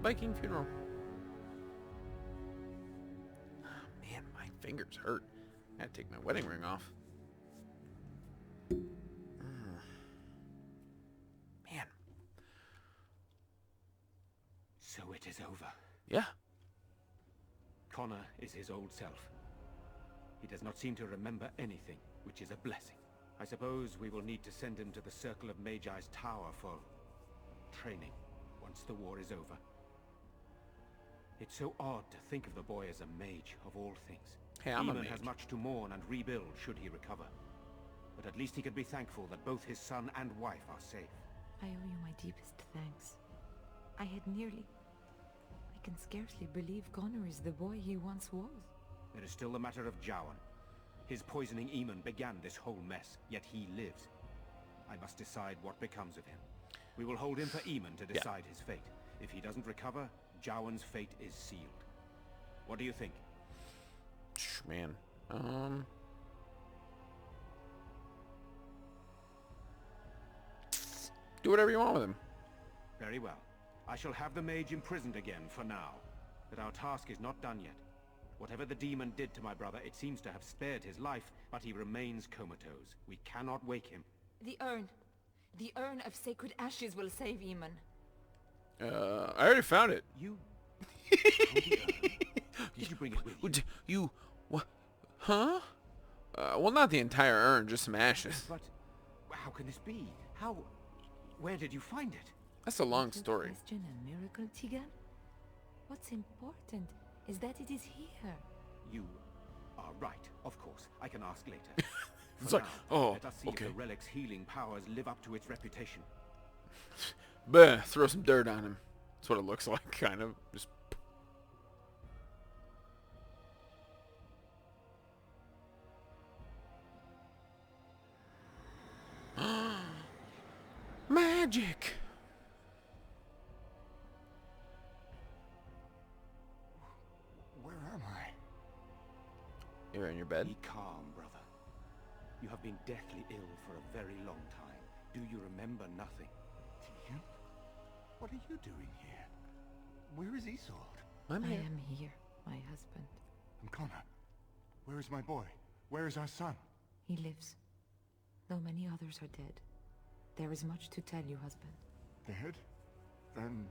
A: Viking funeral. Oh, man, my fingers hurt. I had to take my wedding ring off. Man.
Q: So it is over.
A: Yeah.
Q: Connor is his old self. He does not seem to remember anything, which is a blessing. I suppose we will need to send him to the Circle of Magi's tower for training once the war is over. It's so odd to think of the boy as a mage, of all things.
A: Hey, I'm a
Q: Eamon
A: mage.
Q: has much to mourn and rebuild should he recover. But at least he can be thankful that both his son and wife are safe.
R: I owe you my deepest thanks. I had nearly... I can scarcely believe Connor is the boy he once was.
Q: There is still the matter of Jowan. His poisoning Eamon began this whole mess, yet he lives. I must decide what becomes of him. We will hold him for Eamon to decide his fate. If he doesn't recover, Jowan's fate is sealed. What do you think?
A: Man. Do whatever you want with him.
Q: Very well. I shall have the mage imprisoned again for now. But our task is not done yet. Whatever the demon did to my brother, it seems to have spared his life, but he remains comatose. We cannot wake him.
R: The urn. The urn of sacred ashes will save Eamon.
A: I already found it.
Q: You... Did you bring it with you?
A: What? Huh? Well, not the entire urn, just some ashes.
Q: But how can this be? How... Where did you find it?
A: That's a long story.
R: Question a miracle, Tegan? What's important is that it is here.
Q: You are right, of course. I can ask later.
A: It's like, oh,
Q: let us see
A: okay.
Q: if the relic's healing powers live up to its reputation.
A: Bah, throw some dirt on him. That's what it looks like, kind of. Just... Magic!
G: Where am I?
A: You're in your bed?
Q: Be calm, brother. You have been deathly ill for a very long time. Do you remember nothing?
G: Tegan? What are you doing here? Where is Isolde?
R: I am here, my husband.
G: And Connor? Where is my boy? Where is our son?
R: He lives. Though many others are dead. There is much to tell you, husband.
G: Dead? Then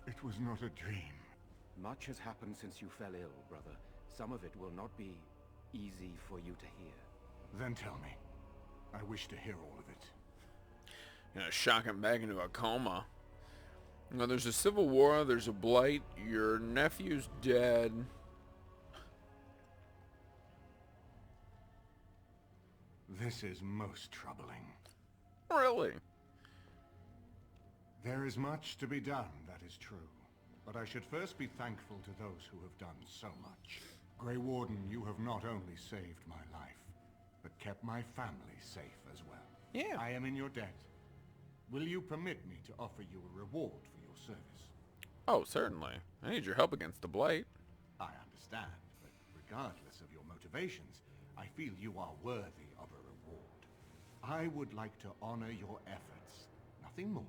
G: it was not a dream.
Q: Much has happened since you fell ill, brother. Some of it will not be easy for you to hear.
G: Then tell me. I wish to hear all of it.
A: You're gonna shock him back into a coma. You know, there's a civil war, there's a blight, your nephew's dead.
G: This is most troubling.
A: Really?
G: There is much to be done, that is true. But I should first be thankful to those who have done so much. Grey Warden, you have not only saved my life, but kept my family safe as well.
A: Yeah.
G: I am in your debt. Will you permit me to offer you a reward for your service?
A: Oh, certainly. I need your help against the blight.
G: I understand, but regardless of your motivations, I feel you are worthy of a reward. I would like to honor your efforts, nothing more.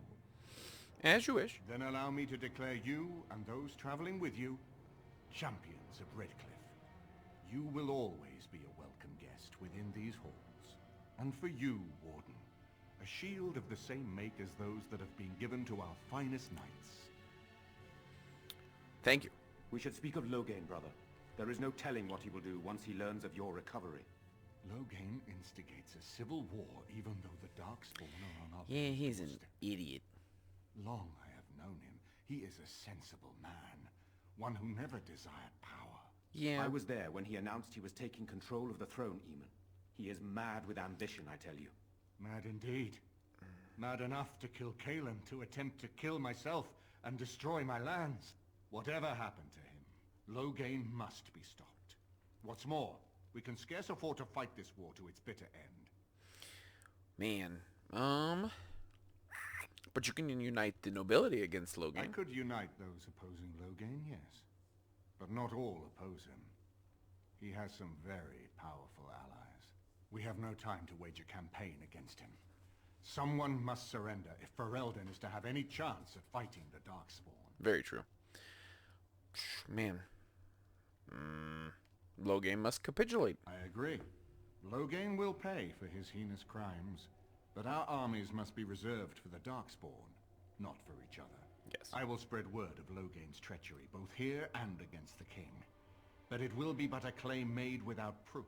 A: As you wish.
G: Then allow me to declare you and those traveling with you champions of Redcliffe. You will always be a welcome guest within these halls. And for you, Warden, a shield of the same make as those that have been given to our finest knights.
A: Thank you.
Q: We should speak of Loghain, brother. There is no telling what he will do once he learns of your recovery.
G: Loghain instigates a civil war even though the Darkspawn are on our
A: Yeah, he's an idiot.
G: Long I have known him. He is a sensible man. One who never desired power.
A: Yeah.
Q: I was there when he announced he was taking control of the throne, Eamon. He is mad with ambition, I tell you.
G: Mad indeed. Mad enough to kill Cailan, to attempt to kill myself and destroy my lands. Whatever happened to him, Loghain must be stopped. What's more, we can scarce afford to fight this war to its bitter end.
A: Man, but you can unite the nobility against Loghain.
G: I could unite those opposing Loghain, yes. But not all oppose him. He has some very powerful allies. We have no time to wage a campaign against him. Someone must surrender if Ferelden is to have any chance at fighting the Darkspawn.
A: Very true. Man. Loghain must capitulate.
G: I agree. Loghain will pay for his heinous crimes, but our armies must be reserved for the Darkspawn, not for each other.
A: Yes.
G: I will spread word of Loghain's treachery, both here and against the king. But it will be but a claim made without proof.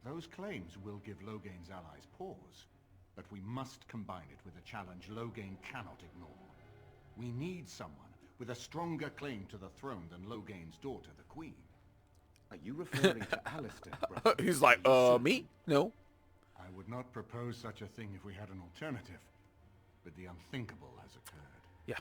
G: Those claims will give Loghain's allies pause, but we must combine it with a challenge Loghain cannot ignore. We need someone with a stronger claim to the throne than Loghain's daughter, the Queen.
Q: Are you referring to Alistair, brother?
A: He's like, me? No.
G: I would not propose such a thing if we had an alternative, but the unthinkable has occurred.
A: Yeah.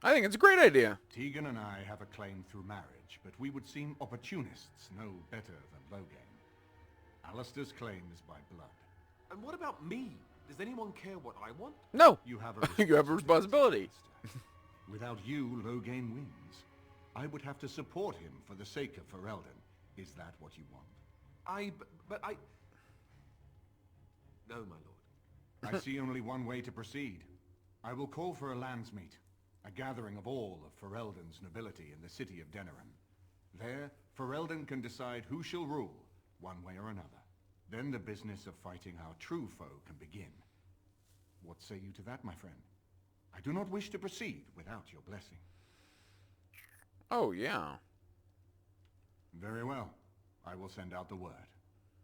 A: I think it's a great idea.
G: Tegan and I have a claim through marriage, but we would seem opportunists no better than Loghain. Alistair's claim is by blood.
C: And what about me? Does anyone care what I want?
A: No.
G: You have a
A: You have a responsibility.
G: Without you, Loghain wins. I would have to support him for the sake of Ferelden. Is that what you want?
C: But I... No, my lord.
G: I see only one way to proceed. I will call for a landsmeet, a gathering of all of Ferelden's nobility in the city of Denerim. There, Ferelden can decide who shall rule, one way or another. Then the business of fighting our true foe can begin. What say you to that, my friend? I do not wish to proceed without your blessing.
A: Oh, yeah.
G: Very well. I will send out the word.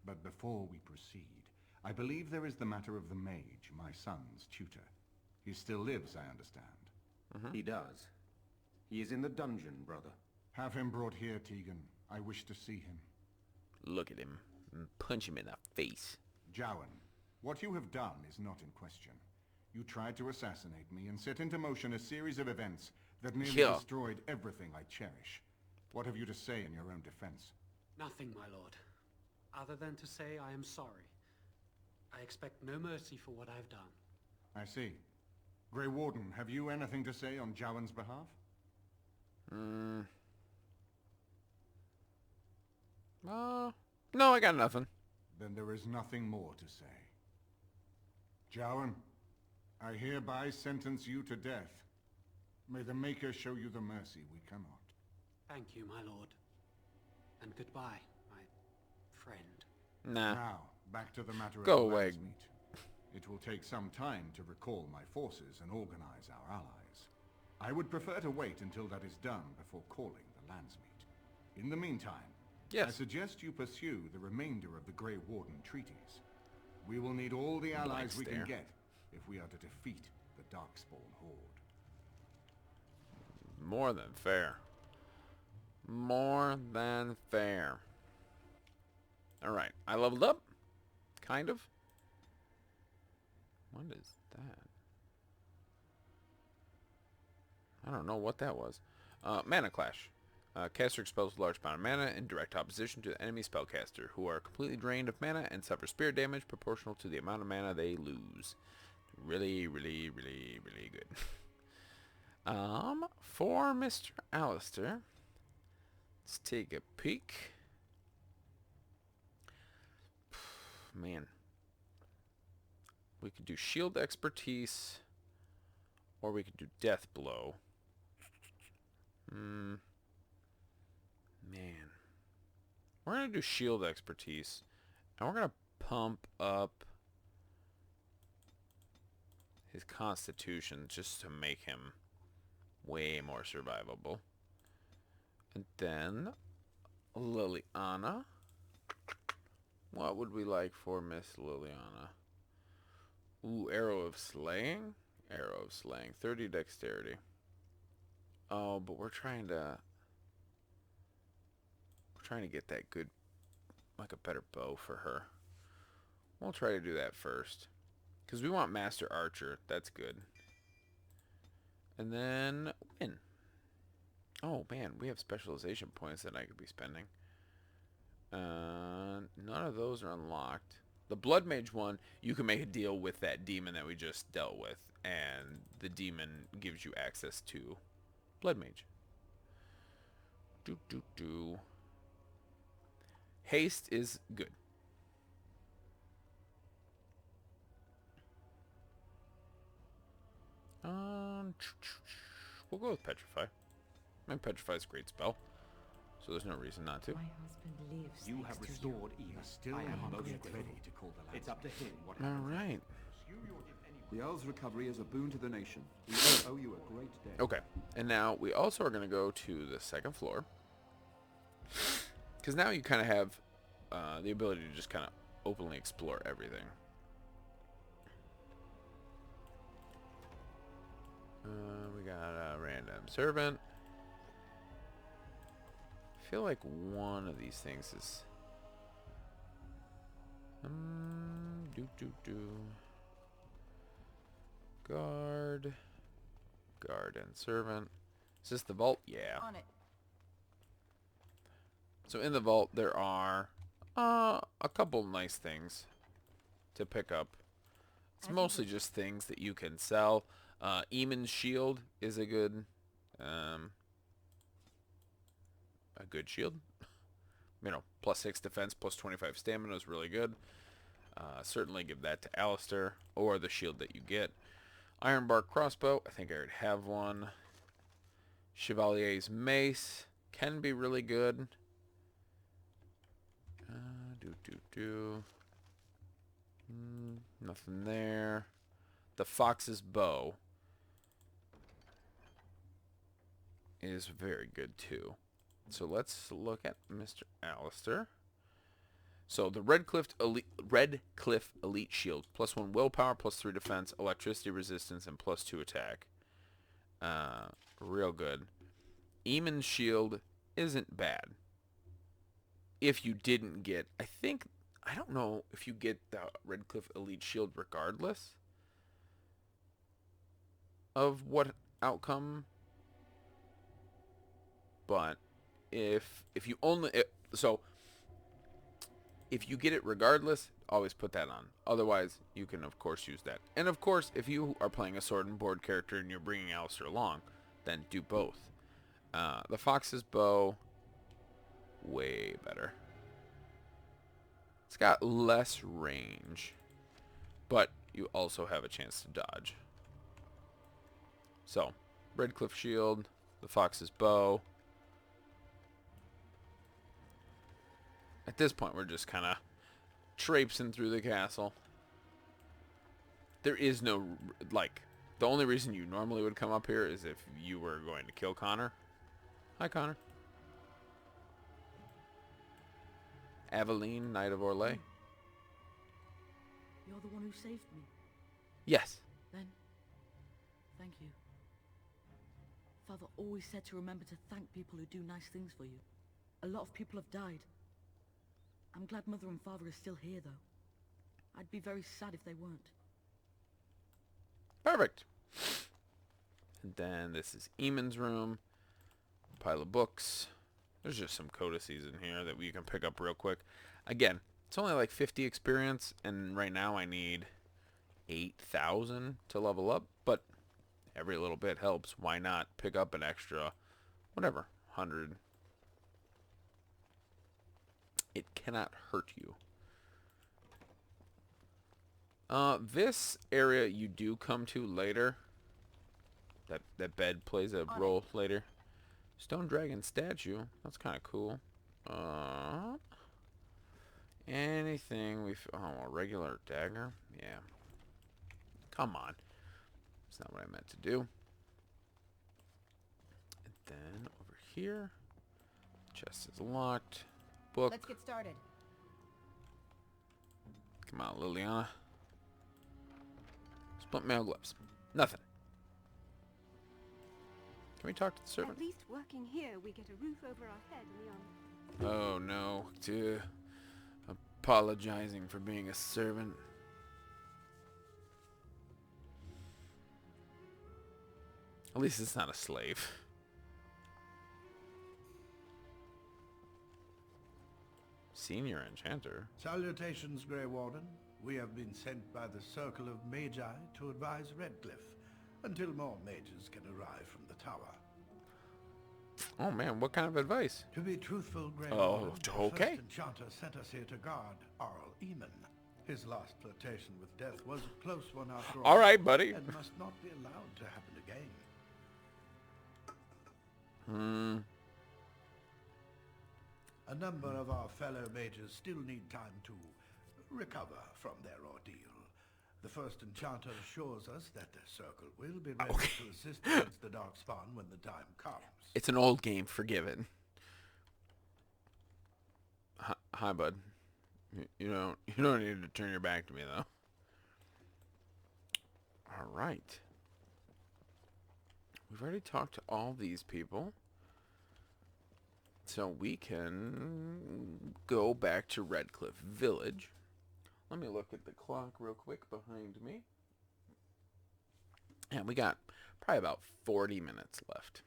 G: But before we proceed, I believe there is the matter of the mage, my son's tutor. He still lives, I understand.
Q: He does. He is in the dungeon, brother.
G: Have him brought here, Tegan. I wish to see him.
A: Look at him. Punch him in the face.
G: Jowan, what you have done is not in question. You tried to assassinate me and set into motion a series of events that nearly destroyed everything I cherish. What have you to say in your own defense?
S: Nothing, my lord. Other than to say I am sorry. I expect no mercy for what I've done.
G: I see. Grey Warden, have you anything to say on Jowan's behalf?
A: No, I got nothing.
G: Then there is nothing more to say. Jowan, I hereby sentence you to death. May the Maker show you the mercy we cannot.
S: Thank you, my lord. And goodbye, my friend.
A: Nah.
G: Now, back to the matter of
A: Go
G: the
A: away.
G: Landsmeet. It will take some time to recall my forces and organize our allies. I would prefer to wait until that is done before calling the Landsmeet. In the meantime, I suggest you pursue the remainder of the Grey Warden treaties. We will need all the allies we can get if we are to defeat the Darkspawn Horde.
A: More than fair. More than fair. Alright, I leveled up. Kind of. What is that? I don't know what that was. Mana Clash. Caster expels a large amount of mana in direct opposition to the enemy spellcaster, who are completely drained of mana and suffer spirit damage proportional to the amount of mana they lose. Really, really, really, really good. For Mr. Alistair, let's take a peek. Man. We could do shield expertise, or we could do death blow. Man. We're going to do shield expertise, and we're going to pump up his constitution just to make him way more survivable. And then Liliana. What would we like for Miss Liliana? Ooh, Arrow of Slaying? Arrow of Slaying. 30 dexterity. Oh, but we're trying to get that good, like a better bow for her. We'll try to do that first. Because we want Master Archer. That's good. And then win. Oh, man. We have specialization points that I could be spending. None of those are unlocked. The Blood Mage one, you can make a deal with that demon that we just dealt with. And the demon gives you access to Blood Mage. Haste is good. We'll go with Petrify. I mean, Petrify is a great spell, so there's no reason not to.
R: My husband lives.
Q: You have restored Eva. I am most ready to call the It's up to him what
A: All right.
T: The Earl's recovery is a boon to the nation. We owe you a great day.
A: Okay, and now we also are going to go to the second floor. Because now you kind of have the ability to just kind of openly explore everything. We got a random servant. I feel like one of these things is... Guard. Guard and servant. Is this the vault? Yeah.
D: On it.
A: So in the vault there are a couple nice things to pick up. It's mostly just things that you can sell. Eamon's shield is a good shield. You know, +6 defense, +25 stamina is really good. Certainly give that to Alistair, or the shield that you get. Ironbark crossbow, I think I already have one. Chevalier's mace, can be really good. Nothing there. The fox's bow is very good too. So let's look at Mr. Alistair. So the Red Cliff Elite Shield, +1 willpower, +3 defense, electricity resistance, and +2 attack. Real good. Eamon's Shield isn't bad. If you didn't get, I don't know if you get the Red Cliff Elite Shield regardless of what outcome, but if you only if you get it regardless, always put that on. Otherwise, you can of course use that. And of course, if you are playing a sword and board character and you're bringing Alistair along, then do both. The fox's bow, way better. It's got less range, but you also have a chance to dodge. So, Red Cliff Shield, the fox's bow. At this point, we're just kind of traipsing through the castle. There is no, like, the only reason you normally would come up here is if you were going to kill Connor. Hi, Connor. Aveline, Knight of Orlais.
O: You're the one who saved me.
A: Yes.
O: Then, thank you. Father always said to remember to thank people who do nice things for you. A lot of people have died. I'm glad Mother and Father are still here, though. I'd be very sad if they weren't.
A: Perfect. And then this is Eamon's room. Pile of books. There's just some codices in here that we can pick up real quick. Again, it's only like 50 experience, and right now I need 8,000 to level up, but every little bit helps. Why not pick up an extra, whatever, 100? It cannot hurt you. This area you do come to later. That bed plays a role later. Stone Dragon statue. That's kind of cool. Anything we... Oh, a regular dagger? Yeah. Come on. That's not what I meant to do. And then over here. Chest is locked. Book.
U: Let's get started.
A: Come on, Liliana. Split mail gloves. Nothing. Can we talk to the servant?
V: At least working here, we get a roof over our head in the
A: Oh no, apologizing for being a servant. At least it's not a slave. Senior Enchanter.
W: Salutations, Grey Warden. We have been sent by the Circle of Magi to advise Redcliffe until more mages can arrive from the tower.
A: Oh man, what kind of advice?
W: To be truthful, Grey
A: Oh,
W: Warden,
A: okay.
W: the first enchanter sent us here to guard Arl Eamon. His last flirtation with death was a close one after all.
A: All right, buddy.
W: And must not be allowed to happen again. A number of our fellow mages still need time to recover from their ordeal. The first enchanter assures us that the circle will be ready to assist against the Darkspawn when the time comes.
A: It's an old game, forgiven. Hi, bud. You don't need to turn your back to me, though. All right. We've already talked to all these people. So we can go back to Redcliffe Village. Let me look at the clock real quick behind me. And we got probably about 40 minutes left.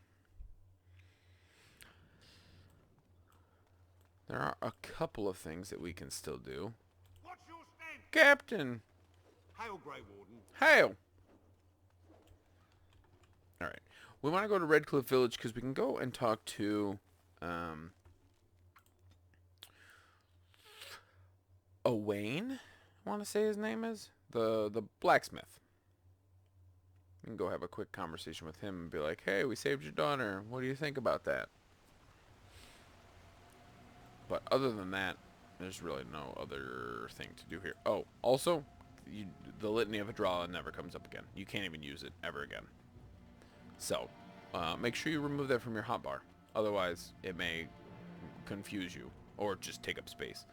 A: There are a couple of things that we can still do.
N: What's your stand?
A: Captain!
N: Hail, Grey Warden.
A: Hail! Alright. We want to go to Redcliffe Village because we can go and talk to... Owain, I want to say his name is the blacksmith. We can go have a quick conversation with him and be like, "Hey, we saved your daughter. What do you think about that?" But other than that, there's really no other thing to do here. Oh, also, the Litany of Adrala never comes up again. You can't even use it ever again. So, make sure you remove that from your hotbar. Otherwise, it may confuse you or just take up space.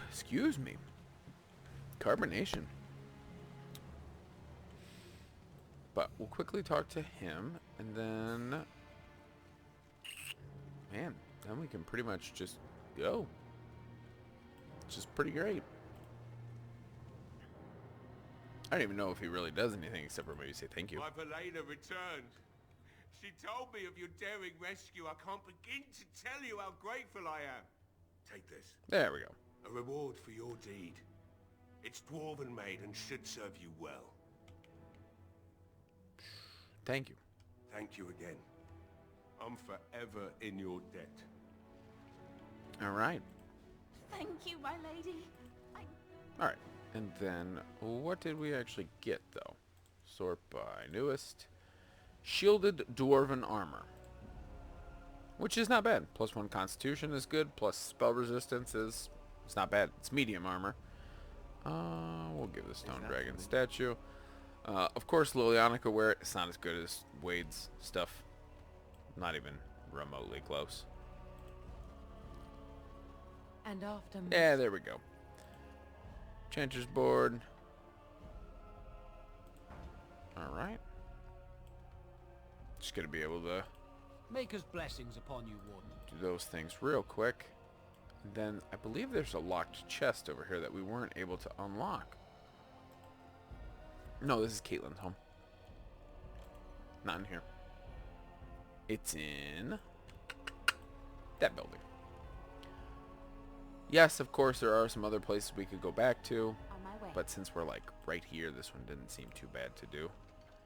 A: Excuse me. Carbonation. But we'll quickly talk to him, and then... Man, then we can pretty much just go. Which is pretty great. I don't even know if he really does anything except for maybe say thank you.
C: My Helena returned. She told me of your daring rescue. I can't begin to tell you how grateful I am. Take this.
A: There we go.
C: A reward for your deed. It's dwarven made and should serve you well.
A: Thank you.
C: Thank you again. I'm forever in your debt.
A: All right.
M: Thank you, my lady.
A: All right. And then, what did we actually get, though? Sort by newest. Shielded Dwarven Armor. Which is not bad. +1 Constitution is good. Plus spell resistance is... It's not bad. It's medium armor. We'll give the Stone Dragon statue. Of course, Liliana could wear it. It's not as good as Wade's stuff. Not even remotely close.
D: And after...
A: Yeah, there we go. Chanter's board. Alright. Just gonna be able to
J: Maker's blessings upon you, Warden.
A: do those things real quick. And then I believe there's a locked chest over here that we weren't able to unlock. No, this is Caitlin's home. Not in here. It's in that building. Yes, of course, there are some other places we could go back to.
M: On my way.
A: But since we're like right here, this one didn't seem too bad to do.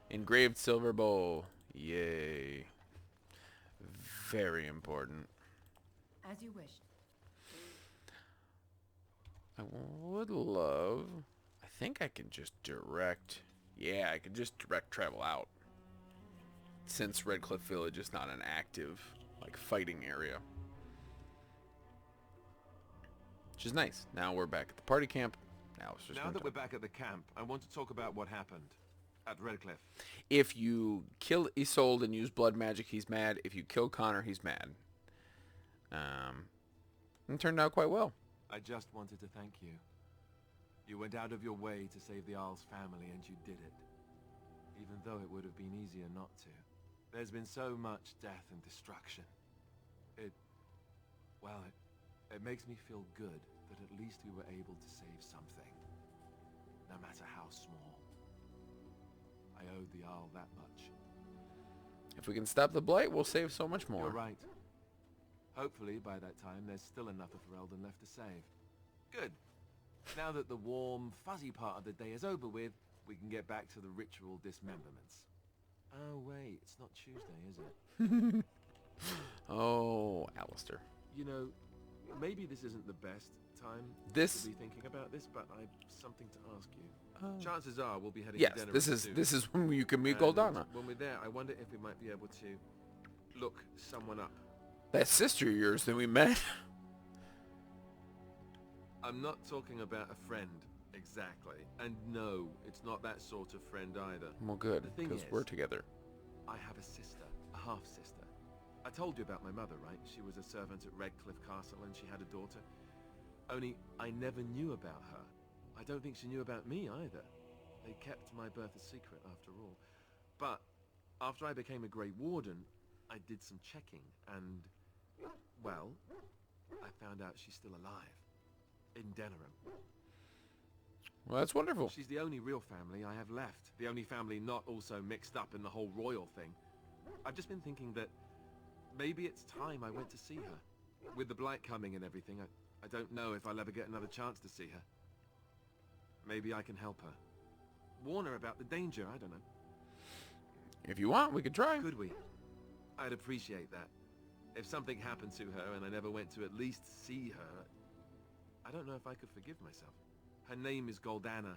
A: Engraved silver bowl. Yay. Very important.
D: As you wish.
A: I would love... I think I can just direct... Yeah, I can just direct travel out. Since Redcliffe Village is not an active, like, fighting area. Which is nice. Now we're back at the party camp.
C: Now that we're back at the camp, I want to talk about what happened at Redcliffe.
A: If you kill Isolde and use blood magic, he's mad. If you kill Connor, he's mad. It turned out quite well.
C: I just wanted to thank you. You went out of your way to save the Isle's family, and you did it. Even though it would have been easier not to. There's been so much death and destruction. It makes me feel good that at least we were able to save something. No matter how small. I owed the Isle that much.
A: If we can stop the blight, we'll save so much more.
C: You're right. Hopefully, by that time, there's still enough of Ferelden left to save. Good. Now that the warm, fuzzy part of the day is over with, we can get back to the ritual dismemberments. Oh, wait, it's not Tuesday, is it?
A: Oh, Alistair.
C: You know, maybe this isn't the best time
A: to
C: be thinking about this, but I've something to ask you. Chances are we'll be heading
A: Yes,
C: to Denner
A: this is when you can meet Goldana.
C: When we're there, I wonder if we might be able to look someone up.
A: That sister of yours that we met.
C: I'm not talking about a friend, exactly. And no, it's not that sort of friend either.
A: Well, good,
C: The thing
A: because
C: is,
A: we're together.
C: I have a sister, a half-sister. I told you about my mother, right? She was a servant at Redcliffe Castle and she had a daughter. Only, I never knew about her. I don't think she knew about me either. They kept my birth a secret after all. But, after I became a Grey Warden, I did some checking and, well, I found out she's still alive. In Denerim.
A: Well, that's wonderful.
C: She's the only real family I have left. The only family not also mixed up in the whole royal thing. I've just been thinking that maybe it's time I went to see her. With the blight coming and everything, I don't know if I'll ever get another chance to see her. Maybe I can help her. Warn her about the danger, I don't know.
A: If you want, we could try.
C: Could we? I'd appreciate that. If something happened to her and I never went to at least see her, I don't know if I could forgive myself. Her name is Goldana.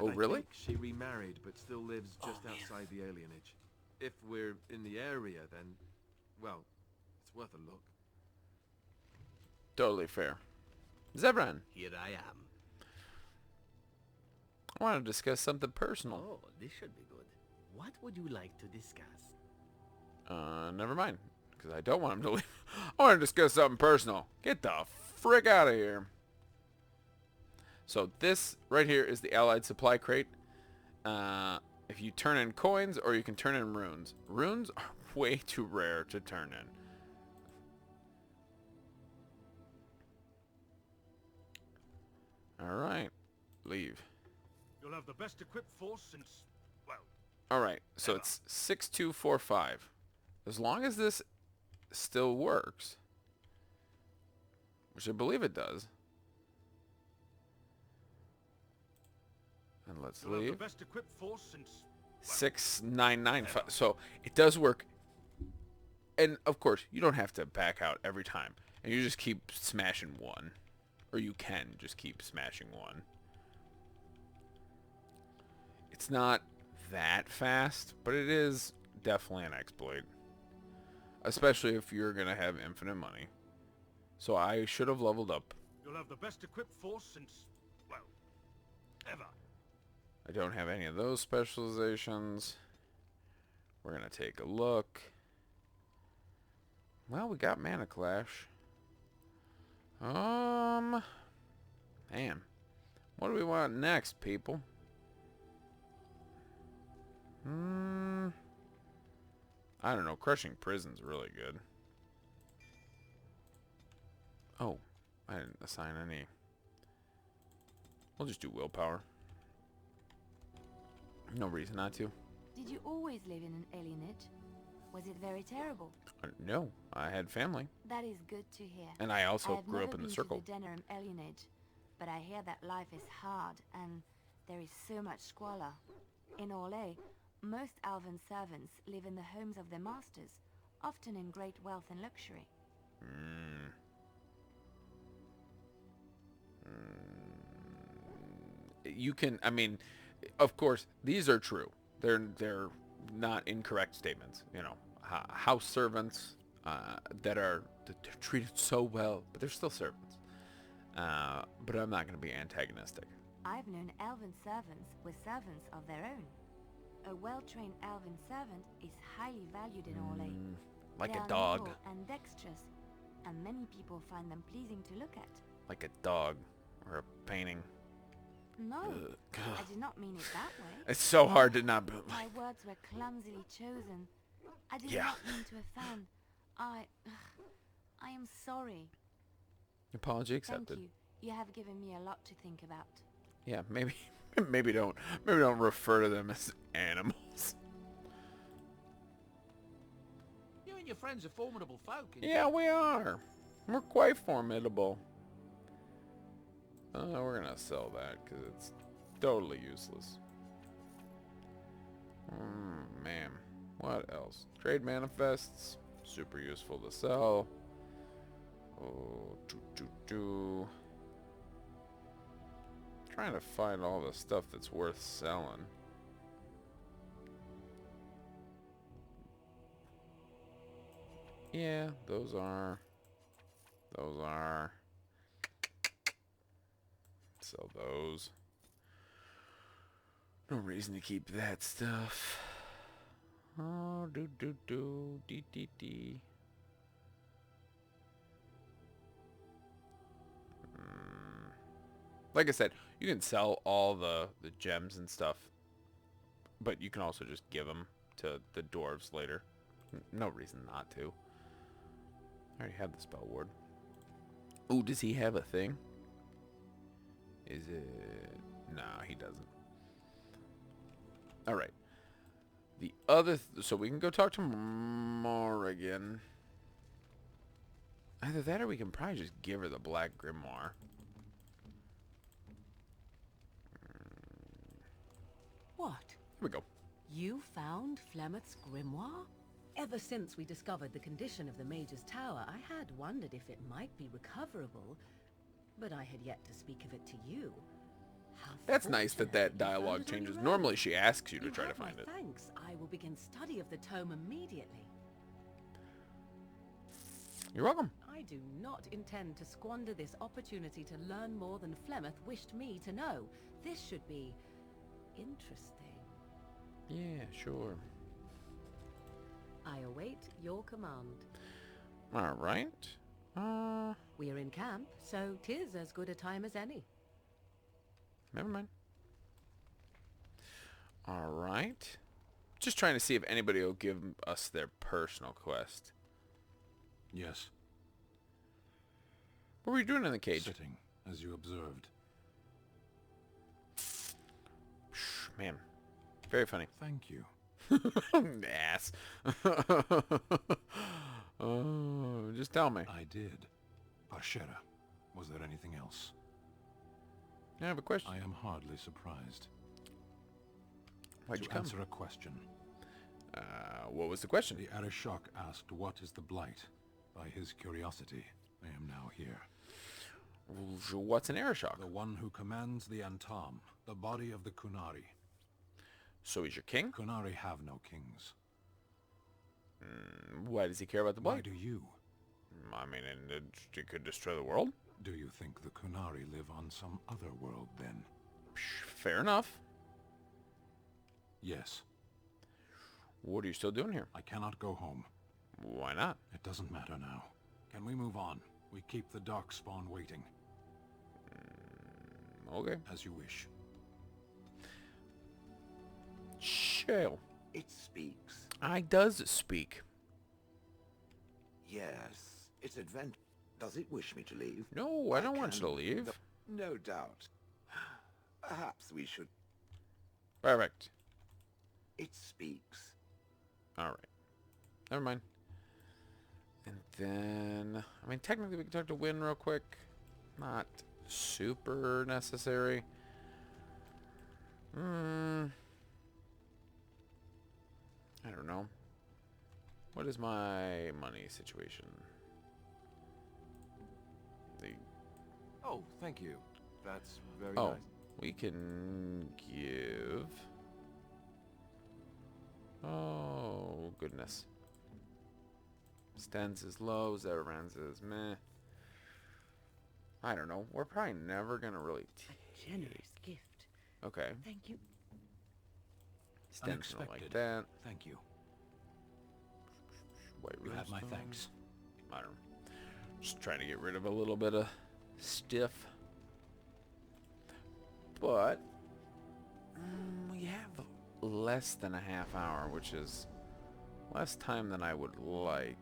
A: Oh,
C: and I
A: really?
C: think she remarried, but still lives just outside the alienage. If we're in the area, then, well, It's worth a look.
A: Totally fair. Zevran,
E: Here I am.
A: I want to discuss something personal.
E: Oh, this should be good. What would you like to discuss?
A: Never mind. Because I don't want him to leave. I want to discuss something personal. Get the frick out of here. So this right here is the Allied supply crate. If you turn in coins or you can turn in runes. Runes are way too rare to turn in. Alright. Leave.
N: You'll have the best equipped force since, well...
A: Alright, so it's 6245. As long as this still works, which I believe it does. And let's
N: You'll have
A: leave.
N: the best equipped force since...
A: 6995. So it does work. And of course, you don't have to back out every time. And you just keep smashing one. Or you can just keep smashing one. It's not that fast, but it is definitely an exploit. Especially if you're going to have infinite money. So I should have leveled up.
N: You'll have the best equipped force since, well, ever.
A: I don't have any of those specializations. We're going to take a look. Well, we got Mana Clash. Man. What do we want next, people? I don't know. Crushing Prison's really good. Oh, I didn't assign any. We'll just do willpower. No reason not to.
B: Did you always live in an alienage? Was it very terrible?
A: No, I had family.
B: That is good to hear.
A: And I also
B: have
A: grew up
B: never
A: in the
B: been
A: circle.
B: To the Denerim alienage, but I hear that life is hard and there is so much squalor. In Orlais, most Alvan servants live in the homes of their masters, often in great wealth and luxury.
A: You can, I mean, of course, these are true. They're not incorrect statements. You know, house servants that are they're treated so well, but they're still servants. But I'm not going to be antagonistic.
B: I've known elven servants with servants of their own. A well-trained elven servant is highly valued in Orlais.
A: Like
B: They
A: a
B: are
A: dog.
B: nimble and dexterous, and many people find them pleasing to look at.
A: Like a dog or a painting.
B: No,
A: Ugh.
B: I did not mean it that way.
A: It's so hard to not.
B: My words were clumsily chosen. I did
A: Yeah.
B: not mean to offend. I am sorry.
A: Apology accepted.
B: Thank you. You have given me a lot to think about.
A: Yeah, maybe don't refer to them as animals.
J: You and your friends are formidable folk.
A: Yeah, we are. We're quite formidable. We're gonna sell that because it's totally useless. Man, what else? Trade manifests, super useful to sell. Oh, trying to find all the stuff that's worth selling. Yeah, those are. Sell those. No reason to keep that stuff. Oh, D. Like I said, you can sell all the gems and stuff, but you can also just give them to the dwarves later. No reason not to. I already have the spell ward. Oh, does he have a thing? Is it... No, he doesn't. Alright. The other... So we can go talk to Morrigan. Either that or we can probably just give her the Black Grimoire.
F: What?
A: Here we go.
F: You found Flemeth's grimoire? Ever since we discovered the condition of the Mage's Tower, I had wondered if it might be recoverable, but I had yet to speak of it to you. How
A: That's nice that
F: fortunate
A: that
F: you found
A: dialogue
F: it on
A: changes.
F: your own.
A: Normally she asks you to try to
F: have my
A: find it.
F: Thanks. I will begin study of the tome immediately.
A: You're welcome.
F: I do not intend to squander this opportunity to learn more than Flemeth wished me to know. This should be interesting.
A: Yeah, sure.
F: I await your command.
A: All right.
F: We are in camp, so 'tis as good a time as any.
A: Never mind. All right. Just trying to see if anybody will give us their personal quest.
H: Yes.
A: What were you doing in the cage?
H: Sitting, as you observed.
A: Man, very funny.
H: Thank you.
A: Ass. Oh, just tell me.
H: I did. Parshera, was there anything else?
A: I have a question.
H: I am hardly surprised.
A: Why'd you come?
H: Answer a question.
A: What was the question?
H: The Arishok asked what is the Blight. By his curiosity, I am now here.
A: What's an Arishok?
H: The one who commands the Antam, the body of the Kunari.
A: So he's your king?
H: Kunari have no kings.
A: Why does he care about the Blight?
H: Why do you?
A: I mean, it could destroy the world.
H: Do you think the Kunari live on some other world, then?
A: Fair enough.
H: Yes.
A: What are you still doing here?
H: I cannot go home.
A: Why not?
H: It doesn't matter now. Can we move on? We keep the Darkspawn waiting.
A: Okay.
H: As you wish.
A: Shale.
K: It speaks.
A: I does speak.
K: Yes, it's advent. Does it wish me to leave?
A: No, I don't want you to leave.
K: No doubt. Perhaps we should...
A: Perfect.
K: It speaks.
A: Alright. Never mind. And then... I mean, technically we can talk to Wynn real quick. Not super necessary. I don't know. What is my money situation?
T: Oh, thank you. That's very
A: Oh,
T: nice.
A: we can give... Oh, goodness. Stens is low, Zervan's is meh. I don't know. We're probably never going to really...
F: A generous gift.
A: Okay.
F: Thank you.
A: Stens don't like that.
H: Thank you.
A: White
H: You have my
A: runestone.
H: thanks.
A: I don't know. Just trying to get rid of a little bit of stiff. But we have less than a half hour, which is less time than I would like.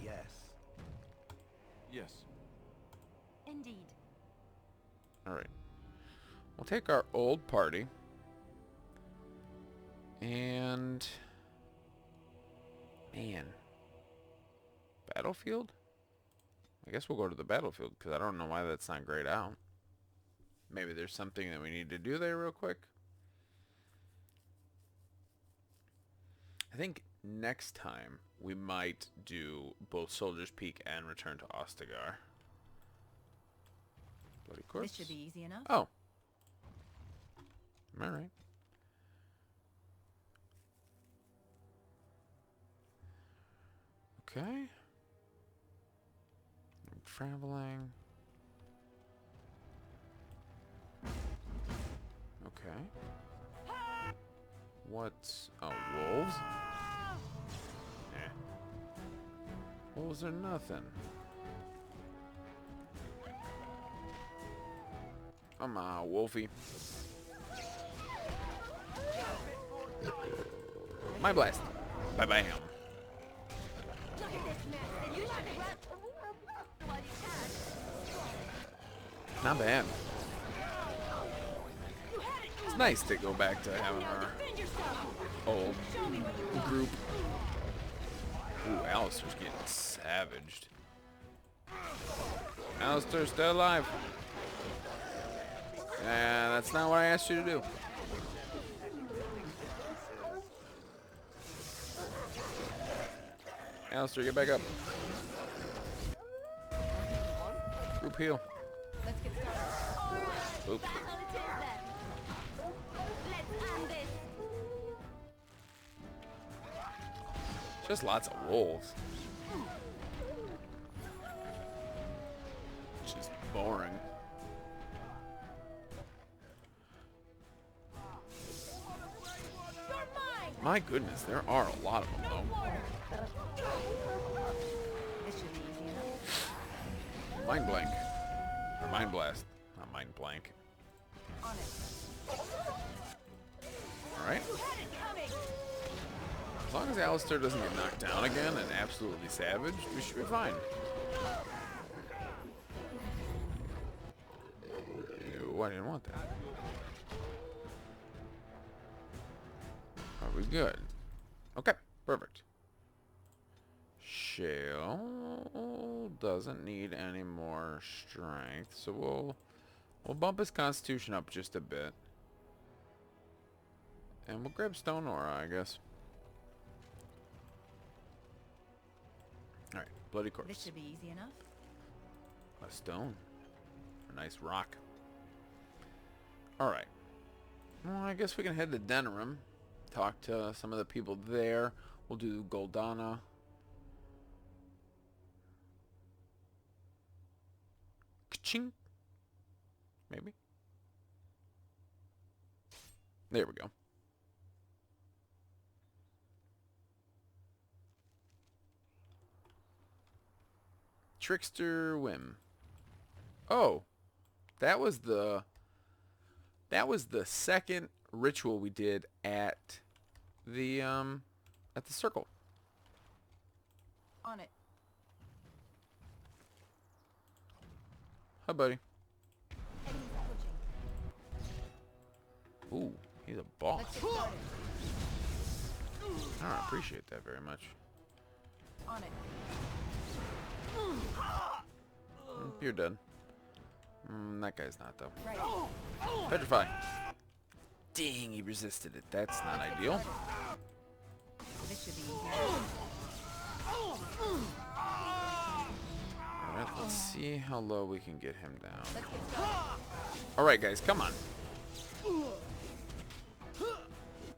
K: Yes.
T: Yes.
M: Indeed.
A: Alright. We'll take our old party. And... Man. Battlefield? I guess we'll go to the battlefield, because I don't know why that's not grayed out. Maybe there's something that we need to do there real quick. I think next time we might do both Soldier's Peak and Return to Ostagar. Bloody course.
L: This should be easy enough.
A: Oh. Alright. Okay. I'm traveling. Okay. What's... Oh, wolves? Eh. Wolves are nothing. Come on, Wolfie. My blast. Bye-bye, him. Not bad. It's nice to go back to having our old group. Ooh, Alistair's getting savaged. Alistair's still alive. And that's not what I asked you to do. Alistair, get back up. Group heal.
B: Let's get started.
A: Oops.
B: Let's end this.
A: Just lots of wolves. Which is boring. My goodness, there are a lot of them, though. Mind blank. Or mind blast. Not mind blank. Alright. As long as Alistair doesn't get knocked down again and absolutely savaged, we should be fine. Ew, I didn't want that. Are we good? Okay, perfect. Shale doesn't need any more strength, so we'll bump his constitution up just a bit. And we'll grab stone aura, I guess. Alright, bloody corpse.
I: This should be easy enough.
A: A stone. A nice rock. Alright. Well, I guess we can head to Denerim. Talk to some of the people there. We'll do Goldana. Ka-ching. Maybe. There we go. Trickster Whim. Oh, that was the second ritual we did at the circle.
I: On it.
A: Hi, buddy. Ooh, he's a boss. I don't appreciate that very much.
I: On it.
A: You're dead. That guy's not, though. Right. Petrify. Dang, he resisted it. That's not ideal.
I: This should be easy.
A: Alright, let's see how low we can get him down. Alright, guys, come on.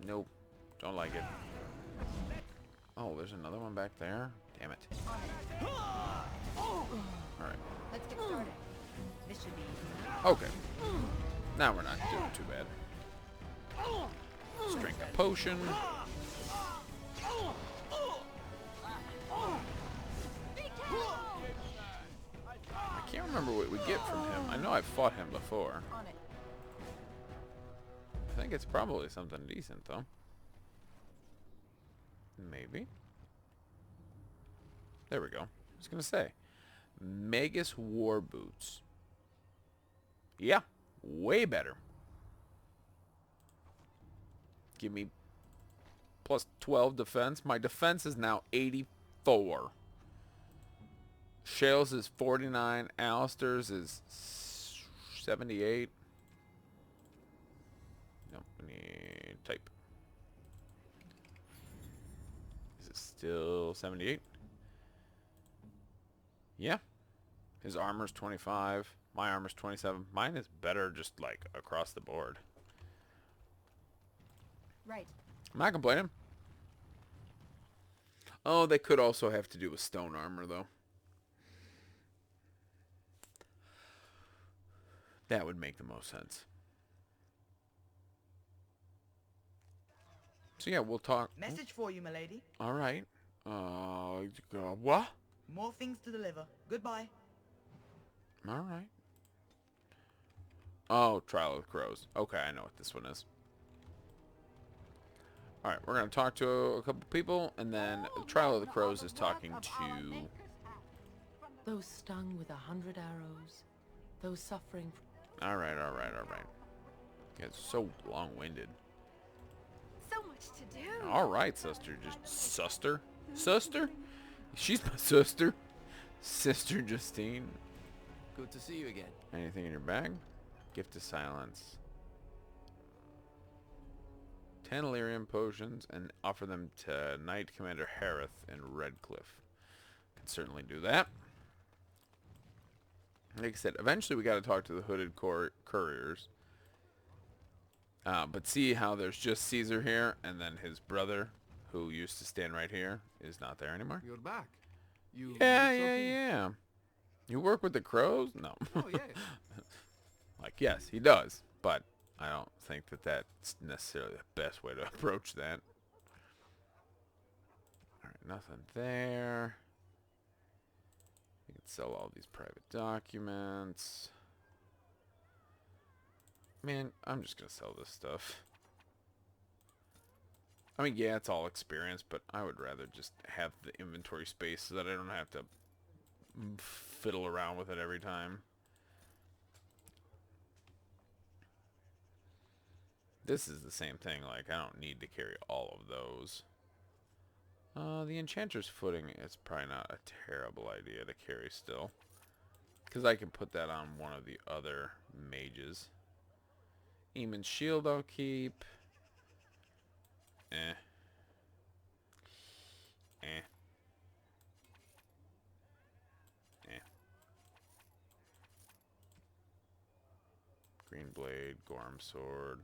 A: Nope. Don't like it. Oh, there's another one back there? Damn it. Alright.
I: Let's get started. This should be easy.
A: Okay. Now we're not doing too bad. Let's drink a potion. I can't remember what we get from him. I know I've fought him before. I think it's probably something decent, though. Maybe. There we go. I was going to say. Magus War Boots. Yeah. Way better. Give me plus 12 defense. My defense is now 84. Shale's is 49. Alistair's is 78. Nope, I need type. Is it still 78? Yeah. His armor's 25. My armor's 27. Mine is better just like across the board.
I: Right.
A: I'm not complaining. Oh, they could also have to do with stone armor, though. That would make the most sense. So yeah, we'll talk.
L: Message for you, milady.
A: All right. What?
L: More things to deliver. Goodbye.
A: All right. Oh, Trial of the Crows. Okay, I know what this one is. All right, we're going to talk to a couple people, and then Trial of the Crows is talking to...
F: Those stung with 100 arrows. Those suffering...
A: All right. Yeah, it's so long-winded.
I: So much to do.
A: All right, sister. Just sister? Sister? She's my sister. Sister Justine.
U: Good to see you again.
A: Anything in your bag? Gift of Silence. 10 Illyrian potions and offer them to Knight Commander Harith in Redcliffe. Can certainly do that. Like I said, eventually we got to talk to the hooded couriers. But see how there's just Caesar here and then his brother who used to stand right here, is not there anymore.
T: You're back. You
A: Yeah,
T: need
A: yeah,
T: something?
A: yeah. You work with the crows? No.
T: Oh, yeah.
A: Like, yes, he does, but I don't think that that's necessarily the best way to approach that. Alright, nothing there. We can sell all these private documents. Man, I'm just gonna sell this stuff. I mean, yeah, it's all experience, but I would rather just have the inventory space so that I don't have to fiddle around with it every time. This is the same thing, like, I don't need to carry all of those. The Enchanter's Footing is probably not a terrible idea to carry still. Because I can put that on one of the other mages. Eamon's Shield I'll keep. Eh. Eh. Eh. Green Blade, Gorm Sword.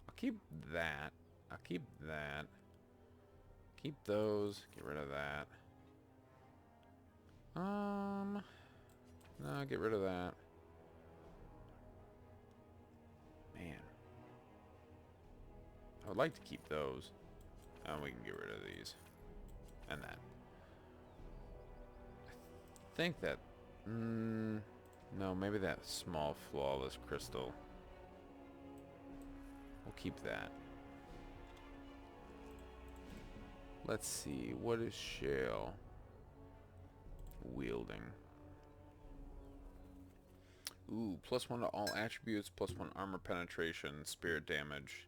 A: I'll keep that. I'll keep that. Keep those. Get rid of that. No, get rid of that. Man. I would like to keep those. And we can get rid of these. And that. I think that... no, maybe that small flawless crystal. We'll keep that. Let's see. What is shale? Wielding. Ooh, +1 to all attributes, +1 armor penetration, spirit damage.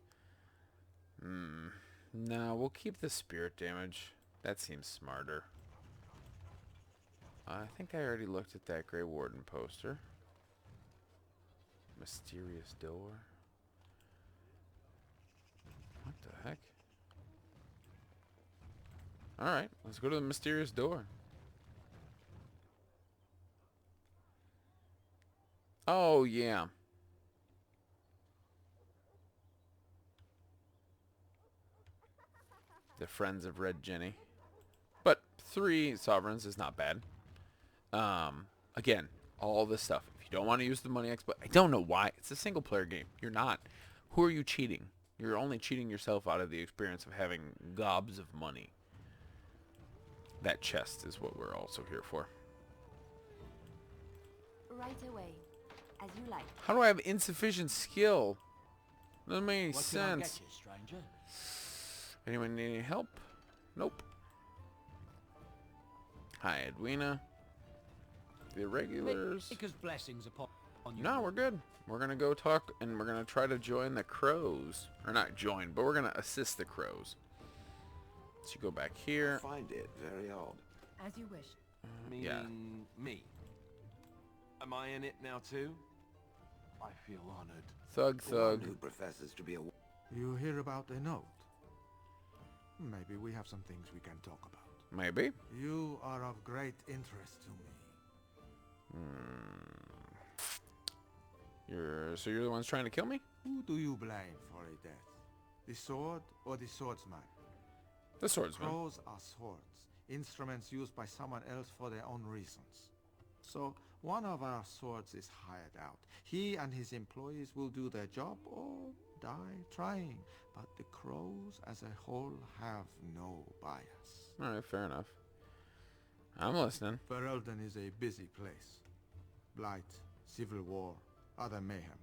A: No, we'll keep the spirit damage. That seems smarter. I think I already looked at that Grey Warden poster. Mysterious door. What the heck? Alright, let's go to the mysterious door. Oh, yeah. The Friends of Red Jenny. But 3 sovereigns is not bad. Again, all this stuff. If you don't want to use the money exploit, I don't know why. It's a single player game. You're not. Who are you cheating? You're only cheating yourself out of the experience of having gobs of money. That chest is what we're also here for.
B: Right away, as you like.
A: How do I have insufficient skill? Doesn't make any
G: What can I get
A: sense.
G: you, stranger?
A: Anyone need any help? Nope. Hi, Edwina. The irregulars.
G: Because blessings upon you.
A: No, we're good. We're gonna go talk, and we're gonna try to join the crows. Or not join, but we're gonna assist the crows. So you go back here.
C: I find it very odd.
B: As you wish.
C: Meaning
A: Yeah.
C: me. Am I in it now too?
T: I feel honored.
A: Thug, thug.
C: Who professes to be a...
P: You hear about a note? Maybe we have some things we can talk about.
A: Maybe.
P: You are of great interest to me.
A: You're the ones trying to kill me?
P: Who do you blame for a death? The sword or the swordsman?
A: The swordsman.
P: Crows are swords, instruments used by someone else for their own reasons. So, one of our swords is hired out. He and his employees will do their job or die trying. But the crows as a whole have no bias.
A: Alright, fair enough. I'm listening.
P: Ferelden is a busy place. Blight, civil war, other mayhem.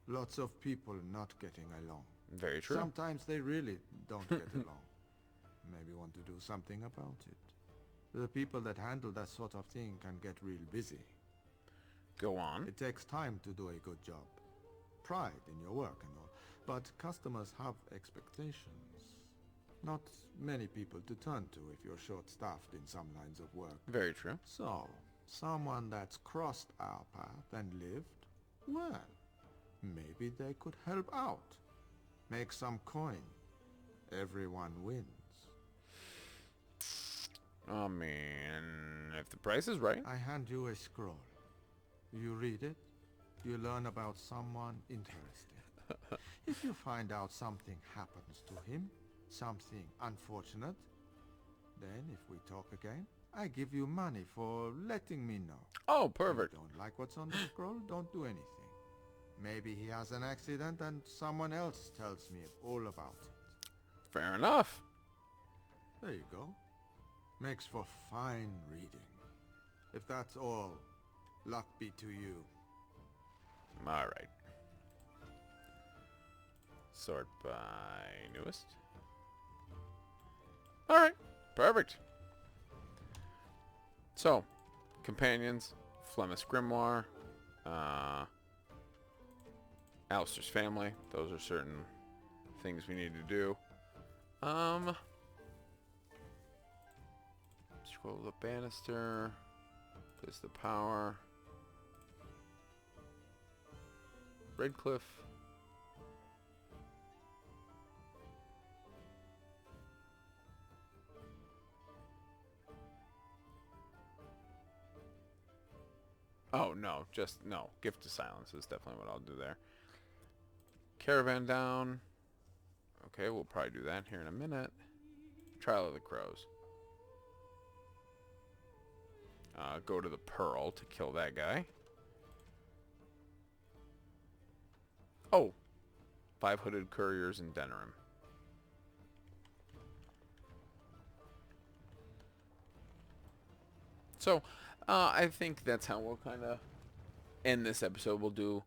P: Lots of people not getting along.
A: Very true.
P: Sometimes they really don't get along. Maybe want to do something about it. The people that handle that sort of thing can get real busy.
A: Go on.
P: It takes time to do a good job. Pride in your work and all. But customers have expectations. Not many people to turn to if you're short-staffed in some lines of work.
A: Very true.
P: So, someone that's crossed our path and lived, well, maybe they could help out. Make some coin. Everyone wins.
A: I mean, if the price is right.
P: I hand you a scroll. You read it, you learn about someone interesting. If you find out something happens to him, something unfortunate, then if we talk again, I give you money for letting me know.
A: Oh, perfect.
P: If you don't like what's on the scroll, don't do anything. Maybe he has an accident and someone else tells me all about it.
A: Fair enough.
P: There you go. Makes for fine reading. If that's all, luck be to you.
A: All right. Sort by newest. All right. Perfect. So, companions, Flemeth's Grimoire, Alistair's family. Those are certain things we need to do. Scroll the banister. Place the power. Redcliffe. Oh, no. Just, no. Gift of Silence is definitely what I'll do there. Caravan down. Okay, we'll probably do that here in a minute. Trial of the Crows. Go to the Pearl to kill that guy. Oh. 5 hooded couriers in Denerim. So, I think that's how we'll kind of end this episode. We'll do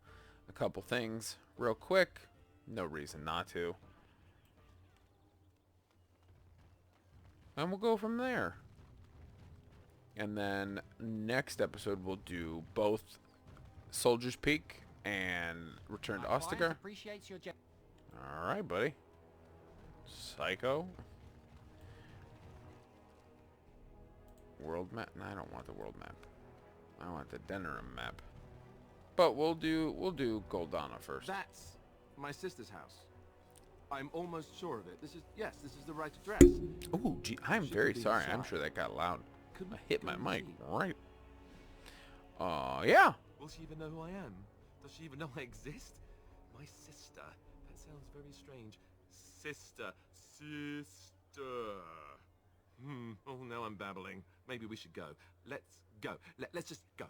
A: a couple things real quick. No reason not to. And we'll go from there. And then next episode we'll do both Soldier's Peak and Return to Ostagar.
G: Appreciates your
A: Alright, buddy. Psycho. World map? No, I don't want the world map. I want the Denerim map. But we'll do Goldana first.
C: That's my sister's house. I'm almost sure of it. This is the right address.
A: Oh, gee, I'm very sorry. I'm sure that got loud. I hit my mic right. Yeah.
C: Will she even know who I am? Does she even know I exist? My sister. That sounds very strange. Sister. Oh, now I'm babbling. Maybe we should go. Let's go. Let's just go.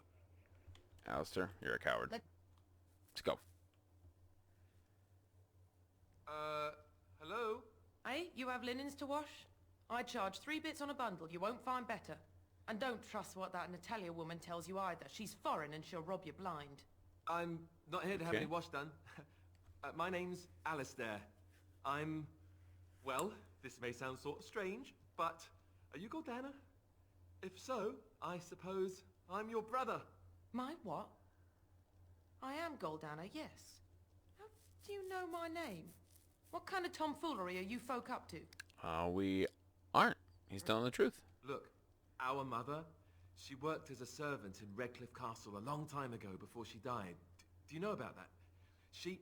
A: Alistair, you're a coward. Let's go.
C: Hello?
D: Hey, you have linens to wash? I charge 3 bits on a bundle. You won't find better. And don't trust what that Natalia woman tells you either. She's foreign and she'll rob you blind.
C: I'm not here to have any wash done. My name's Alistair. Well, this may sound sort of strange, but are you Goldana? If so, I suppose I'm your brother.
D: My what? I am Goldana, yes. How do you know my name? What kind of tomfoolery are you folk up to?
A: We aren't. He's telling the truth.
C: Look, our mother, she worked as a servant in Redcliffe Castle a long time ago before she died. Do you know about that?
D: You!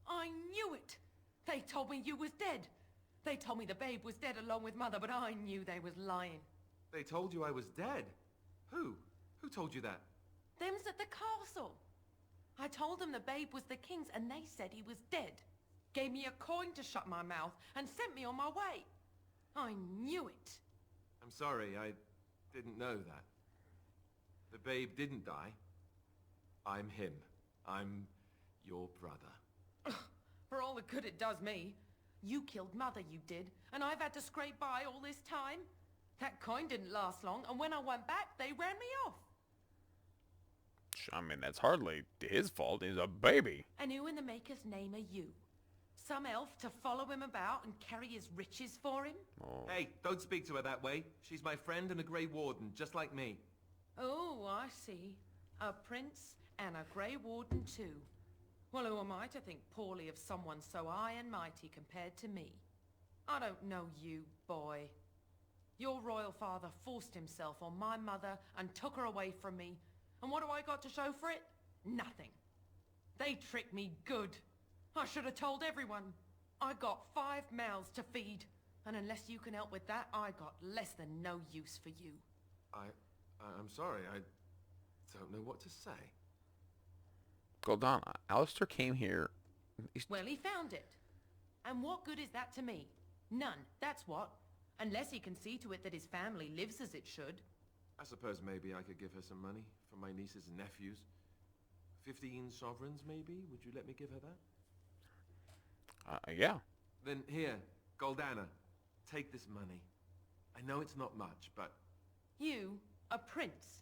D: I knew it! They told me you was dead. They told me the babe was dead along with mother, but I knew they was lying.
C: They told you I was dead? Who? Who told you that?
D: Them's at the castle. I told them the babe was the king's and they said he was dead. Gave me a coin to shut my mouth and sent me on my way. I knew it.
C: I'm sorry, I didn't know that. The babe didn't die. I'm him. I'm your brother.
D: For all the good it does me. You killed mother, you did, and I've had to scrape by all this time. That coin didn't last long, and when I went back, they ran me off.
A: I mean, that's hardly his fault. He's a baby.
D: And who in the maker's name are you? Some elf to follow him about and carry his riches for him?
A: Oh.
C: Hey, don't speak to her that way. She's my friend and a Grey Warden, just like me.
D: Oh, I see. A prince and a Grey Warden too. Well, who am I to think poorly of someone so high and mighty compared to me? I don't know you, boy. Your royal father forced himself on my mother and took her away from me. And what do I got to show for it? Nothing. They tricked me good. I should have told everyone. I got 5 mouths to feed. And unless you can help with that, I got less than no use for you.
C: I'm sorry, I don't know what to say.
A: Goldana, Alistair came here.
D: Well, he found it. And what good is that to me? None, that's what. Unless he can see to it that his family lives as it should.
C: I suppose maybe I could give her some money for my nieces and nephews. 15 sovereigns, maybe? Would you let me give her that?
A: Yeah.
C: Then here, Goldana, take this money. I know it's not much, but...
D: You, a prince,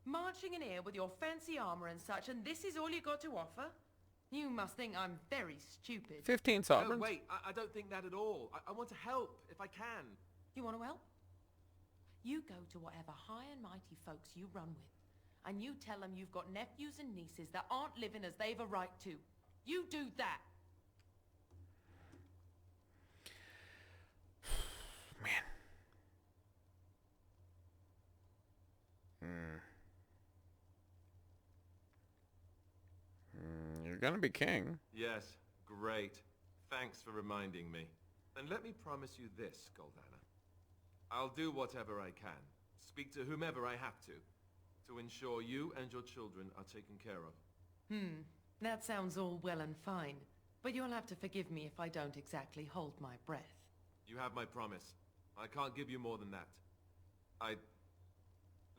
D: marching in here with your fancy armor and such, and this is all you got to offer? You must think I'm very stupid.
A: 15 sovereigns?
C: No, wait, I don't think that at all. I want to help, if I can.
D: You want to help? You go to whatever high and mighty folks you run with, and you tell them you've got nephews and nieces that aren't living as they've a right to. You do that.
A: You're gonna be king.
C: Yes, great. Thanks for reminding me. And let me promise you this, Goldana. I'll do whatever I can, speak to whomever I have to ensure you and your children are taken care of.
D: That sounds all well and fine, but you'll have to forgive me if I don't exactly hold my breath.
C: You have my promise. I can't give you more than that.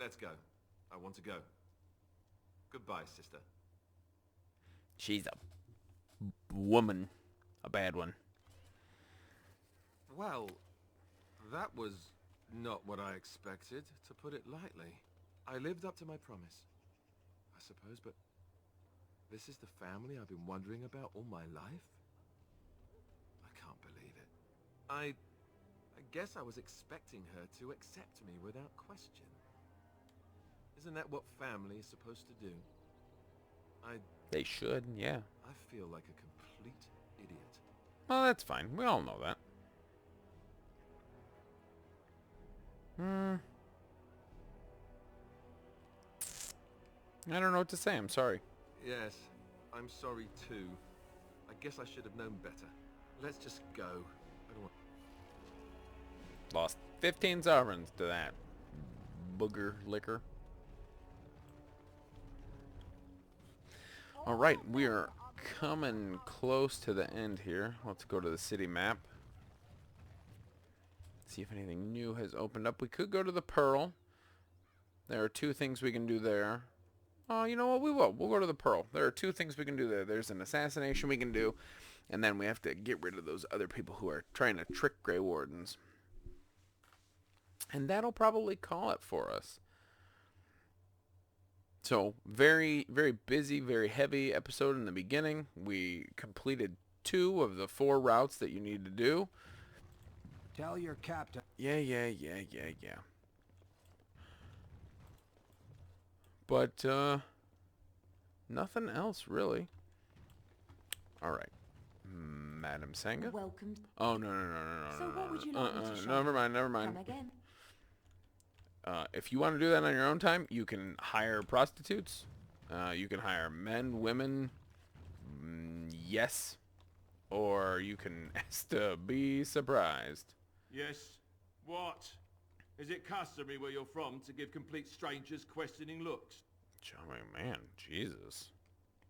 C: Let's go. I want to go. Goodbye, sister.
A: She's a woman. A bad one.
C: Well, that was not what I expected, to put it lightly. I lived up to my promise, I suppose, but this is the family I've been wondering about all my life? I can't believe it. I guess I was expecting her to accept me without question. Isn't that what family is supposed to do?
A: They should, yeah.
C: I feel like a complete idiot.
A: Well, that's fine. We all know that. I don't know what to say. I'm sorry.
C: Yes, I'm sorry too. I guess I should have known better. Let's just go. I don't want...
A: Lost 15 sovereigns to that booger liquor. Alright, we are coming close to the end here. Let's go to the city map. See if anything new has opened up. We could go to the Pearl. There are 2 things we can do there. Oh, you know what? We will. We'll go to the Pearl. There are 2 things we can do there. There's an assassination we can do, and then we have to get rid of those other people who are trying to trick Grey Wardens. And that'll probably call it for us. So, very, very busy, very heavy episode in the beginning. We completed 2 of the 4 routes that you need to do.
G: Tell your captain.
A: Yeah. But, nothing else, really. Alright. Madam Sangha?
B: Welcome.
A: Oh, no.
B: So what would you like me to show?
A: Never mind.
B: Come again.
A: If you want to do that on your own time, you can hire prostitutes. You can hire men, women, yes. Or you can ask to be surprised.
N: Yes. What? Is it customary where you're from to give complete strangers questioning looks?
A: Man, Jesus.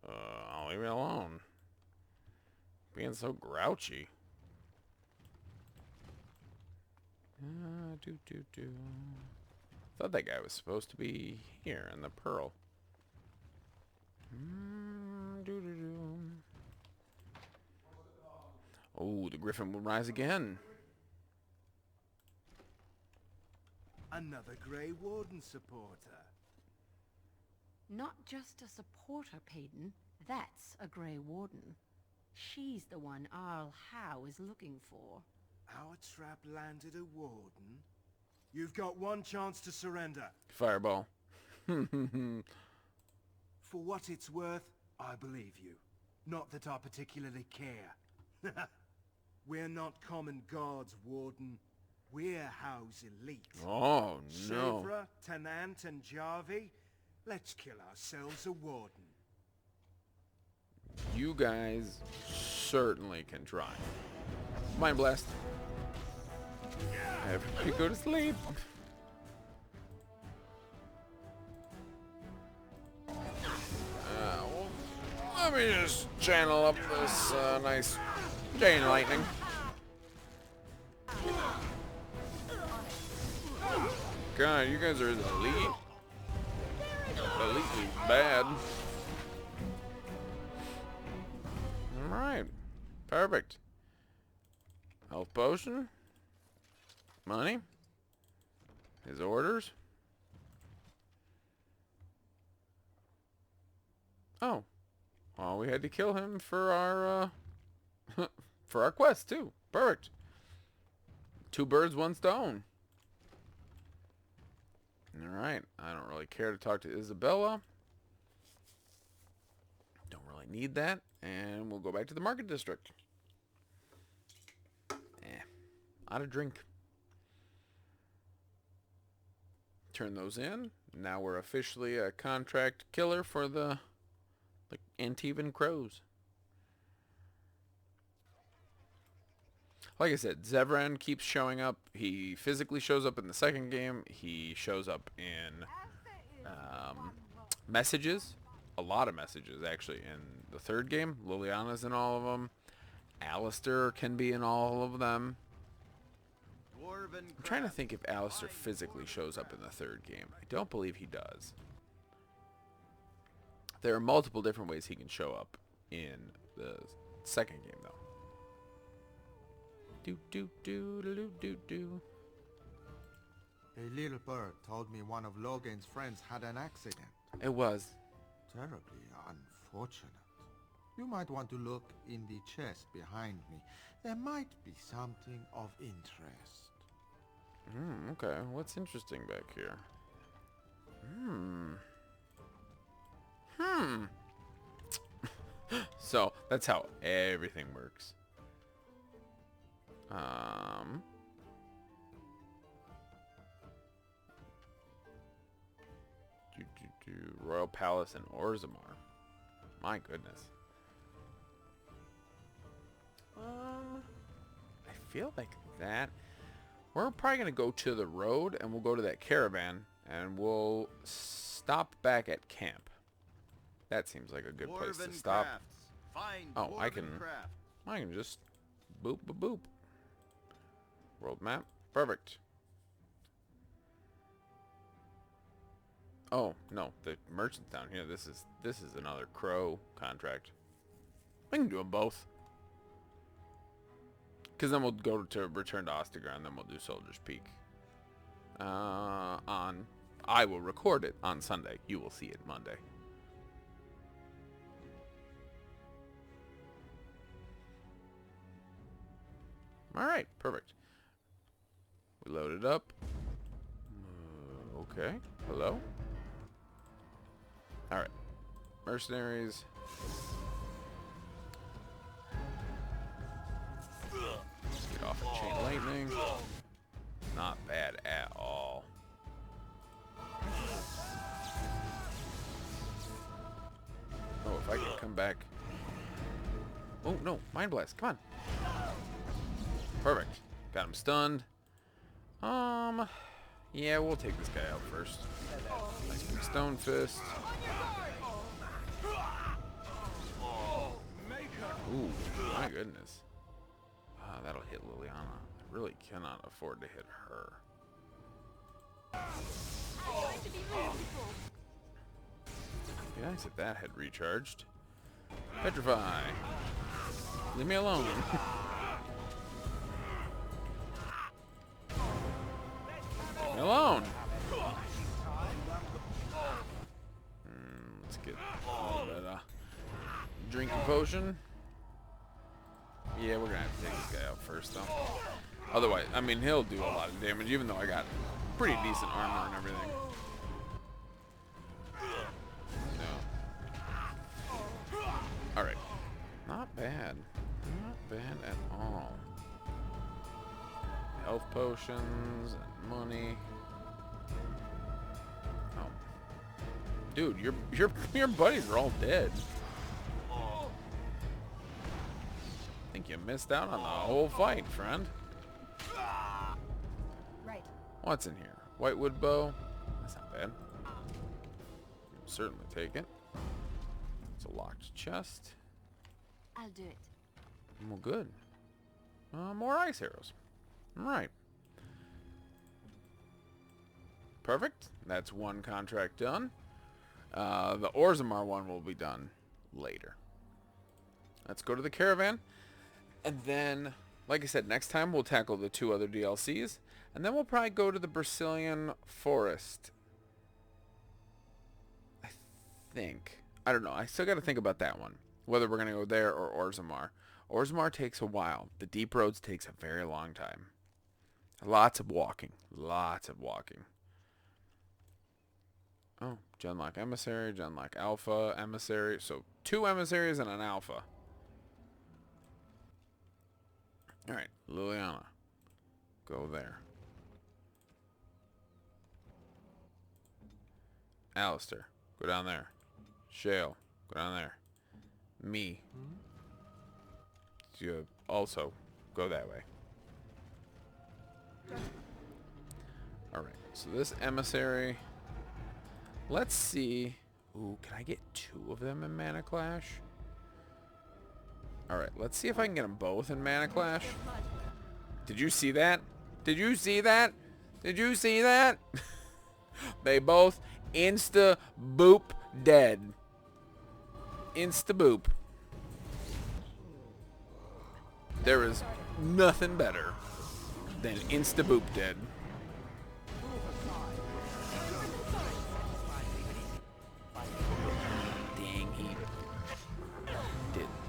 A: I'll leave me alone. Being so grouchy. Thought that guy was supposed to be here in the Pearl. Oh, the Griffin will rise again.
Q: Another Grey Warden supporter.
F: Not just a supporter, Payton. That's a Grey Warden. She's the one Arl Howe is looking for.
Q: Our trap landed a Warden? You've got one chance to surrender.
A: Fireball.
Q: For what it's worth, I believe you. Not that I particularly care. We're not common guards, Warden. We're Howe's elite.
A: Oh, no.
Q: Chevra, Tenant, and Jarvie. Let's kill ourselves a Warden.
A: You guys certainly can try. Mind Blast. Everybody go to sleep. Let me just channel up this nice chain lightning. God, you guys are elite. Elitely bad. Alright. Perfect. Health potion. Money. His orders. Oh. Well, we had to kill him for our, for our quest, too. Perfect. 2 birds, 1 stone. Alright. I don't really care to talk to Isabella. Don't really need that. And we'll go back to the market district. Out of drink. Turn those in. Now we're officially a contract killer for the Antivan Crows. Like I said, Zevran keeps showing up. He physically shows up in the second game. He shows up in messages. A lot of messages, actually, in the third game. Liliana's in all of them. Alistair can be in all of them. I'm trying to think if Alistair physically shows up in the third game. I don't believe he does. There are multiple different ways he can show up in the second game, though. Do do do do do do.
P: A little bird told me one of Logan's friends had an accident.
A: It was.
P: Terribly unfortunate. You might want to look in the chest behind me. There might be something of interest.
A: Okay. What's interesting back here? So, that's how everything works. Royal Palace in Orzammar. My goodness. I feel like that. We're probably going to go to the road, and we'll go to that caravan, and we'll stop back at camp. That seems like a good place to stop. Oh, I can just boop, boop, boop. World map. Perfect. Oh, no. The merchant's down here. This is another crow contract. We can do them both. Because then we'll go to return to Ostagar, and then we'll do Soldier's Peak. I will record it on Sunday. You will see it Monday. Alright, perfect. We load it up. Okay. Hello? Alright. Mercenaries. Get off of Chain Lightning. Not bad at all. Oh, if I can come back. Oh, no. Mind Blast. Come on. Perfect. Got him stunned. Yeah, we'll take this guy out first. Nice big Stone Fist. Ooh, my goodness. That'll hit Liliana. I really cannot afford to hit her. Be nice if that had recharged. Petrify. Leave me alone. Leave me alone. Let's get a little bit of drinking potion. Yeah, we're gonna have to take this guy out first, though. Otherwise, I mean, he'll do a lot of damage, even though I got pretty decent armor and everything. No. Alright. Not bad. Not bad at all. Health potions and money. Oh. Dude, your buddies are all dead. I think you missed out on the whole fight, friend.
I: Right.
A: What's in here? Whitewood bow. That's not bad. Certainly take it. It's a locked chest.
I: I'll do it.
A: Well, good. More ice arrows. All right. Perfect. That's one contract done. The Orzammar one will be done later. Let's go to the caravan. And then, like I said, next time we'll tackle the 2 other DLCs. And then we'll probably go to the Brazilian forest. I think. I don't know. I still got to think about that one. Whether we're going to go there or Orzammar. Orzammar takes a while. The Deep Roads takes a very long time. Lots of walking. Lots of walking. Oh, Genlock Emissary, Genlock Alpha Emissary. So 2 emissaries and an Alpha. Alright, Liliana. Go there. Alistair. Go down there. Shale. Go down there. Me. You also go that way. Alright, so this emissary... Let's see. Ooh, can I get 2 of them in Mana Clash? Alright, let's see if I can get them both in Mana Clash. Did you see that? Did you see that? Did you see that? They both insta-boop dead. Insta-boop. There is nothing better than insta-boop dead.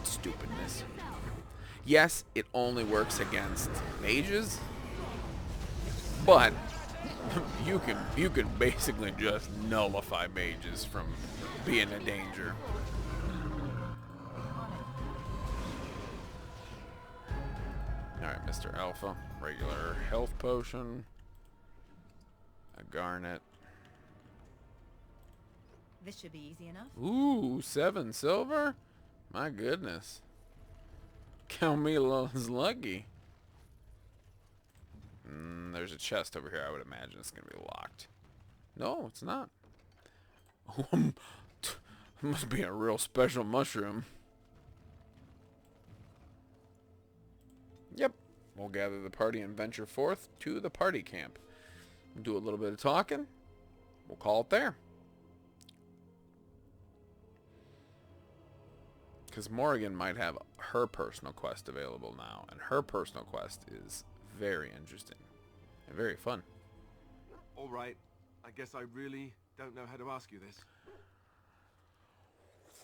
A: Stupidness. Yes, it only works against mages, but you can basically just nullify mages from being a danger. Alright, Mr. Alpha. Regular health potion. A garnet.
O: This should be easy enough.
A: Ooh, 7 silver? My goodness. Count me as lucky. There's a chest over here. I would imagine it's going to be locked. No, it's not. Must be a real special mushroom. Yep. We'll gather the party and venture forth to the party camp. Do a little bit of talking. We'll call it there. Because Morrigan might have her personal quest available now. And her personal quest is very interesting. And very fun.
C: Alright. I guess I really don't know how to ask you this.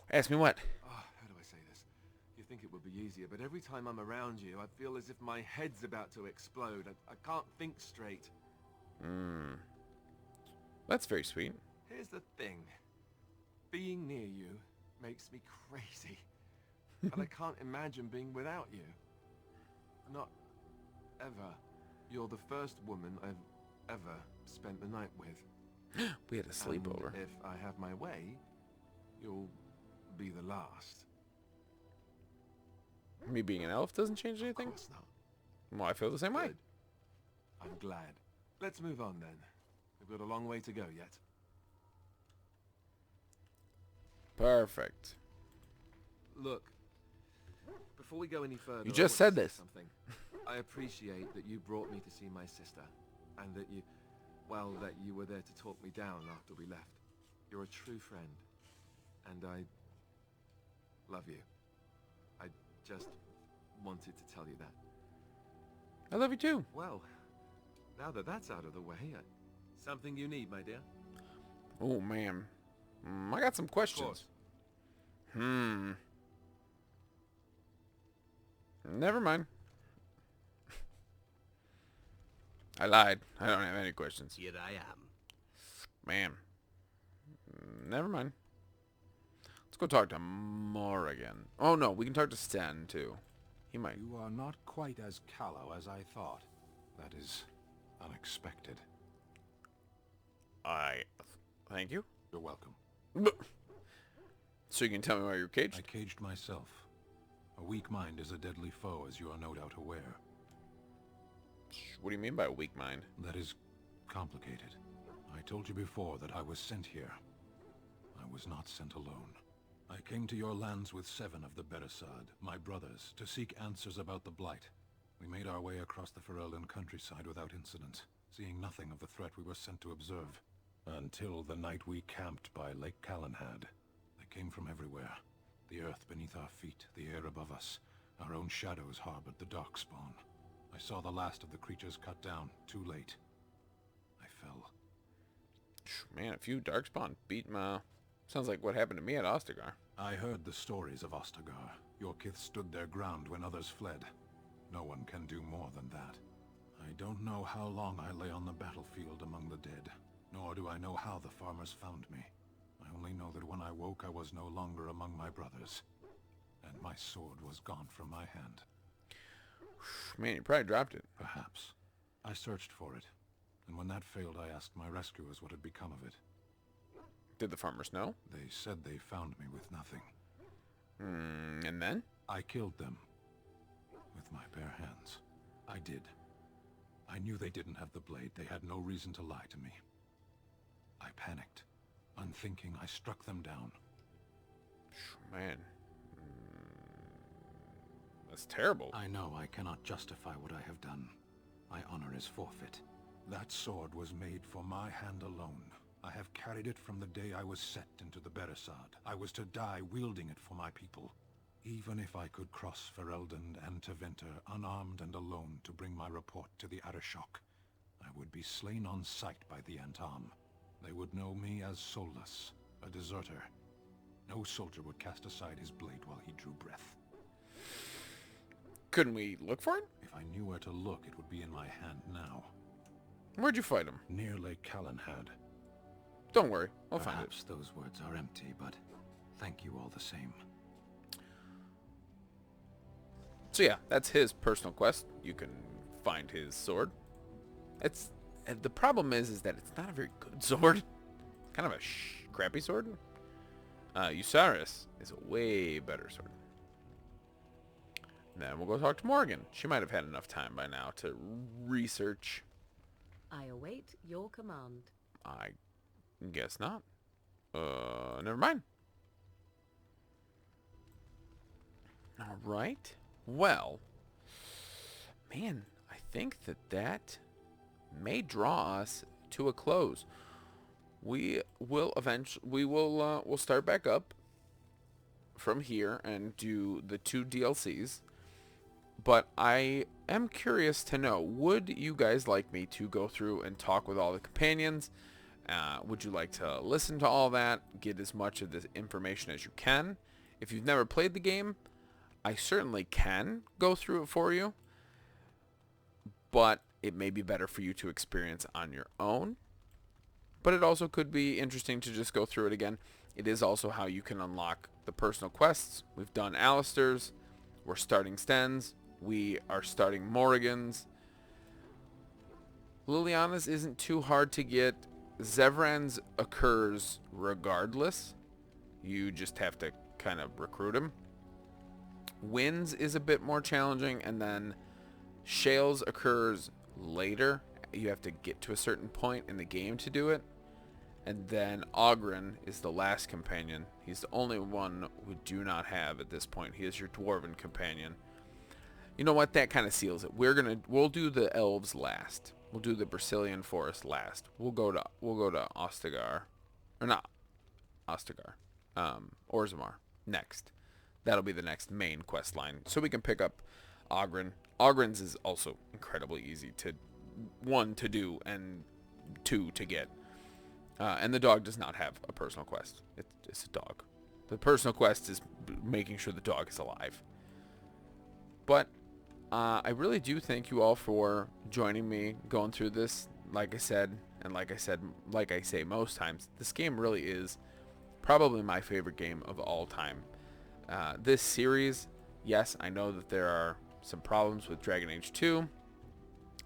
A: Ask me what?
C: Oh, how do I say this? You think it would be easier, but every time I'm around you, I feel as if my head's about to explode. I can't think straight.
A: That's very sweet.
C: Here's the thing. Being near you makes me crazy. And I can't imagine being without you. Not ever. You're the first woman I've ever spent the night with.
A: We had a sleepover.
C: And if I have my way, you'll be the last.
A: Me being an elf doesn't change anything?
C: Of course not.
A: Well, I feel the same way.
C: Good. I'm glad. Let's move on then. We've got a long way to go yet.
A: Perfect.
C: Look, before we go any further,
A: You just said this.
C: Something. I appreciate that you brought me to see my sister, and that you, well, that you were there to talk me down after we left. You're a true friend, and I love you. I just wanted to tell you that.
A: I love you too.
C: Well, now that that's out of the way, something you need, my dear?
A: Oh, man. I got some questions. Never mind. I lied. I don't have any questions.
E: Here I am.
A: Man. Never mind. Let's go talk to Morrigan. Oh, no. We can talk to Sten, too. He might.
H: You are not quite as callow as I thought. That is unexpected.
A: Thank you.
H: You're welcome.
A: So you can tell me why you're caged?
H: I caged myself. A weak mind is a deadly foe, as you are no doubt aware.
A: What do you mean by a weak mind?
H: That is complicated. I told you before that I was sent here. I was not sent alone. I came to your lands with 7 of the Beresad, my brothers, to seek answers about the Blight. We made our way across the Ferelden countryside without incident, seeing nothing of the threat we were sent to observe. Until the night we camped by Lake Calenhad. They came from everywhere. The earth beneath our feet, the air above us. Our own shadows harbored the darkspawn. I saw the last of the creatures cut down, too late. I fell.
A: Man, a few darkspawn beat my... Sounds like what happened to me at Ostagar.
H: I heard the stories of Ostagar. Your kith stood their ground when others fled. No one can do more than that. I don't know how long I lay on the battlefield among the dead, nor do I know how the farmers found me. I only know that when I woke I was no longer among my brothers, and my sword was gone from my hand.
A: Man, you probably dropped it.
H: Perhaps. I searched for it, and when that failed I asked my rescuers what had become of it.
A: Did the farmers know?
H: They said they found me with nothing.
A: And then?
H: I killed them. With my bare hands. I did. I knew they didn't have the blade. They had no reason to lie to me. I panicked. Unthinking, I struck them down.
A: Man. That's terrible.
H: I know I cannot justify what I have done. My honor is forfeit. That sword was made for my hand alone. I have carried it from the day I was set into the Beresad. I was to die wielding it for my people. Even if I could cross Ferelden and Tevinter unarmed and alone to bring my report to the Arishok, I would be slain on sight by the Antam. They would know me as soulless, a deserter. No soldier would cast aside his blade while he drew breath.
A: Couldn't we look for it?
H: If I knew where to look, it would be in my hand now.
A: Where'd you fight him?
H: Near Lake Calenhad.
A: Don't worry, I'll find it.
H: Perhaps those words are empty, but thank you all the same.
A: So yeah, that's his personal quest. You can find his sword. The problem is that it's not a very good sword. Kind of a crappy sword. Usaris is a way better sword. And then we'll go talk to Morgan. She might have had enough time by now to research.
F: I await your command.
A: I guess not. Never mind. All right. Well, man, I think that may draw us to a close. We'll start back up from here and do the 2 DLCs. But I am curious to know, would you guys like me to go through and talk with all the companions? Would you like to listen to all that? Get as much of this information as you can? If you've never played the game, I certainly can go through it for you. But it may be better for you to experience on your own. But it also could be interesting to just go through it again. It is also how you can unlock the personal quests. We've done Alistair's. We're starting Sten's. We are starting Morrigan's. Liliana's isn't too hard to get. Zevran's occurs regardless. You just have to kind of recruit him. Wynn's is a bit more challenging, and then Shale's occurs later. You have to get to a certain point in the game to do it. And then Oghren is the last companion. He's the only one we do not have at this point. He is your dwarven companion. You know what? That kind of seals it. We'll do the elves last. We'll do the Brazilian forest last. We'll go to Ostagar, or not Ostagar, Orzammar next. That'll be the next main quest line. So we can pick up Oghren. Oghren's is also incredibly easy to, 1, to do, and 2, to get. And the dog does not have a personal quest. It's a dog. The personal quest is making sure the dog is alive. But I really do thank you all for joining me, going through this. Like I say most times, this game really is probably my favorite game of all time. This series, yes, I know that there are some problems with Dragon Age 2,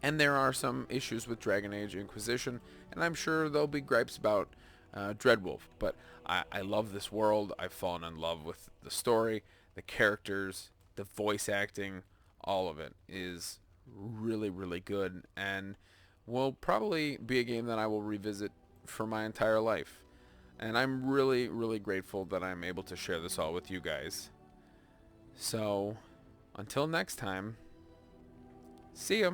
A: and there are some issues with Dragon Age Inquisition, and I'm sure there'll be gripes about Dreadwolf, but I love this world. I've fallen in love with the story, the characters, the voice acting. All of it is really, really good, and will probably be a game that I will revisit for my entire life. And I'm really, really grateful that I'm able to share this all with you guys. So, until next time, see ya.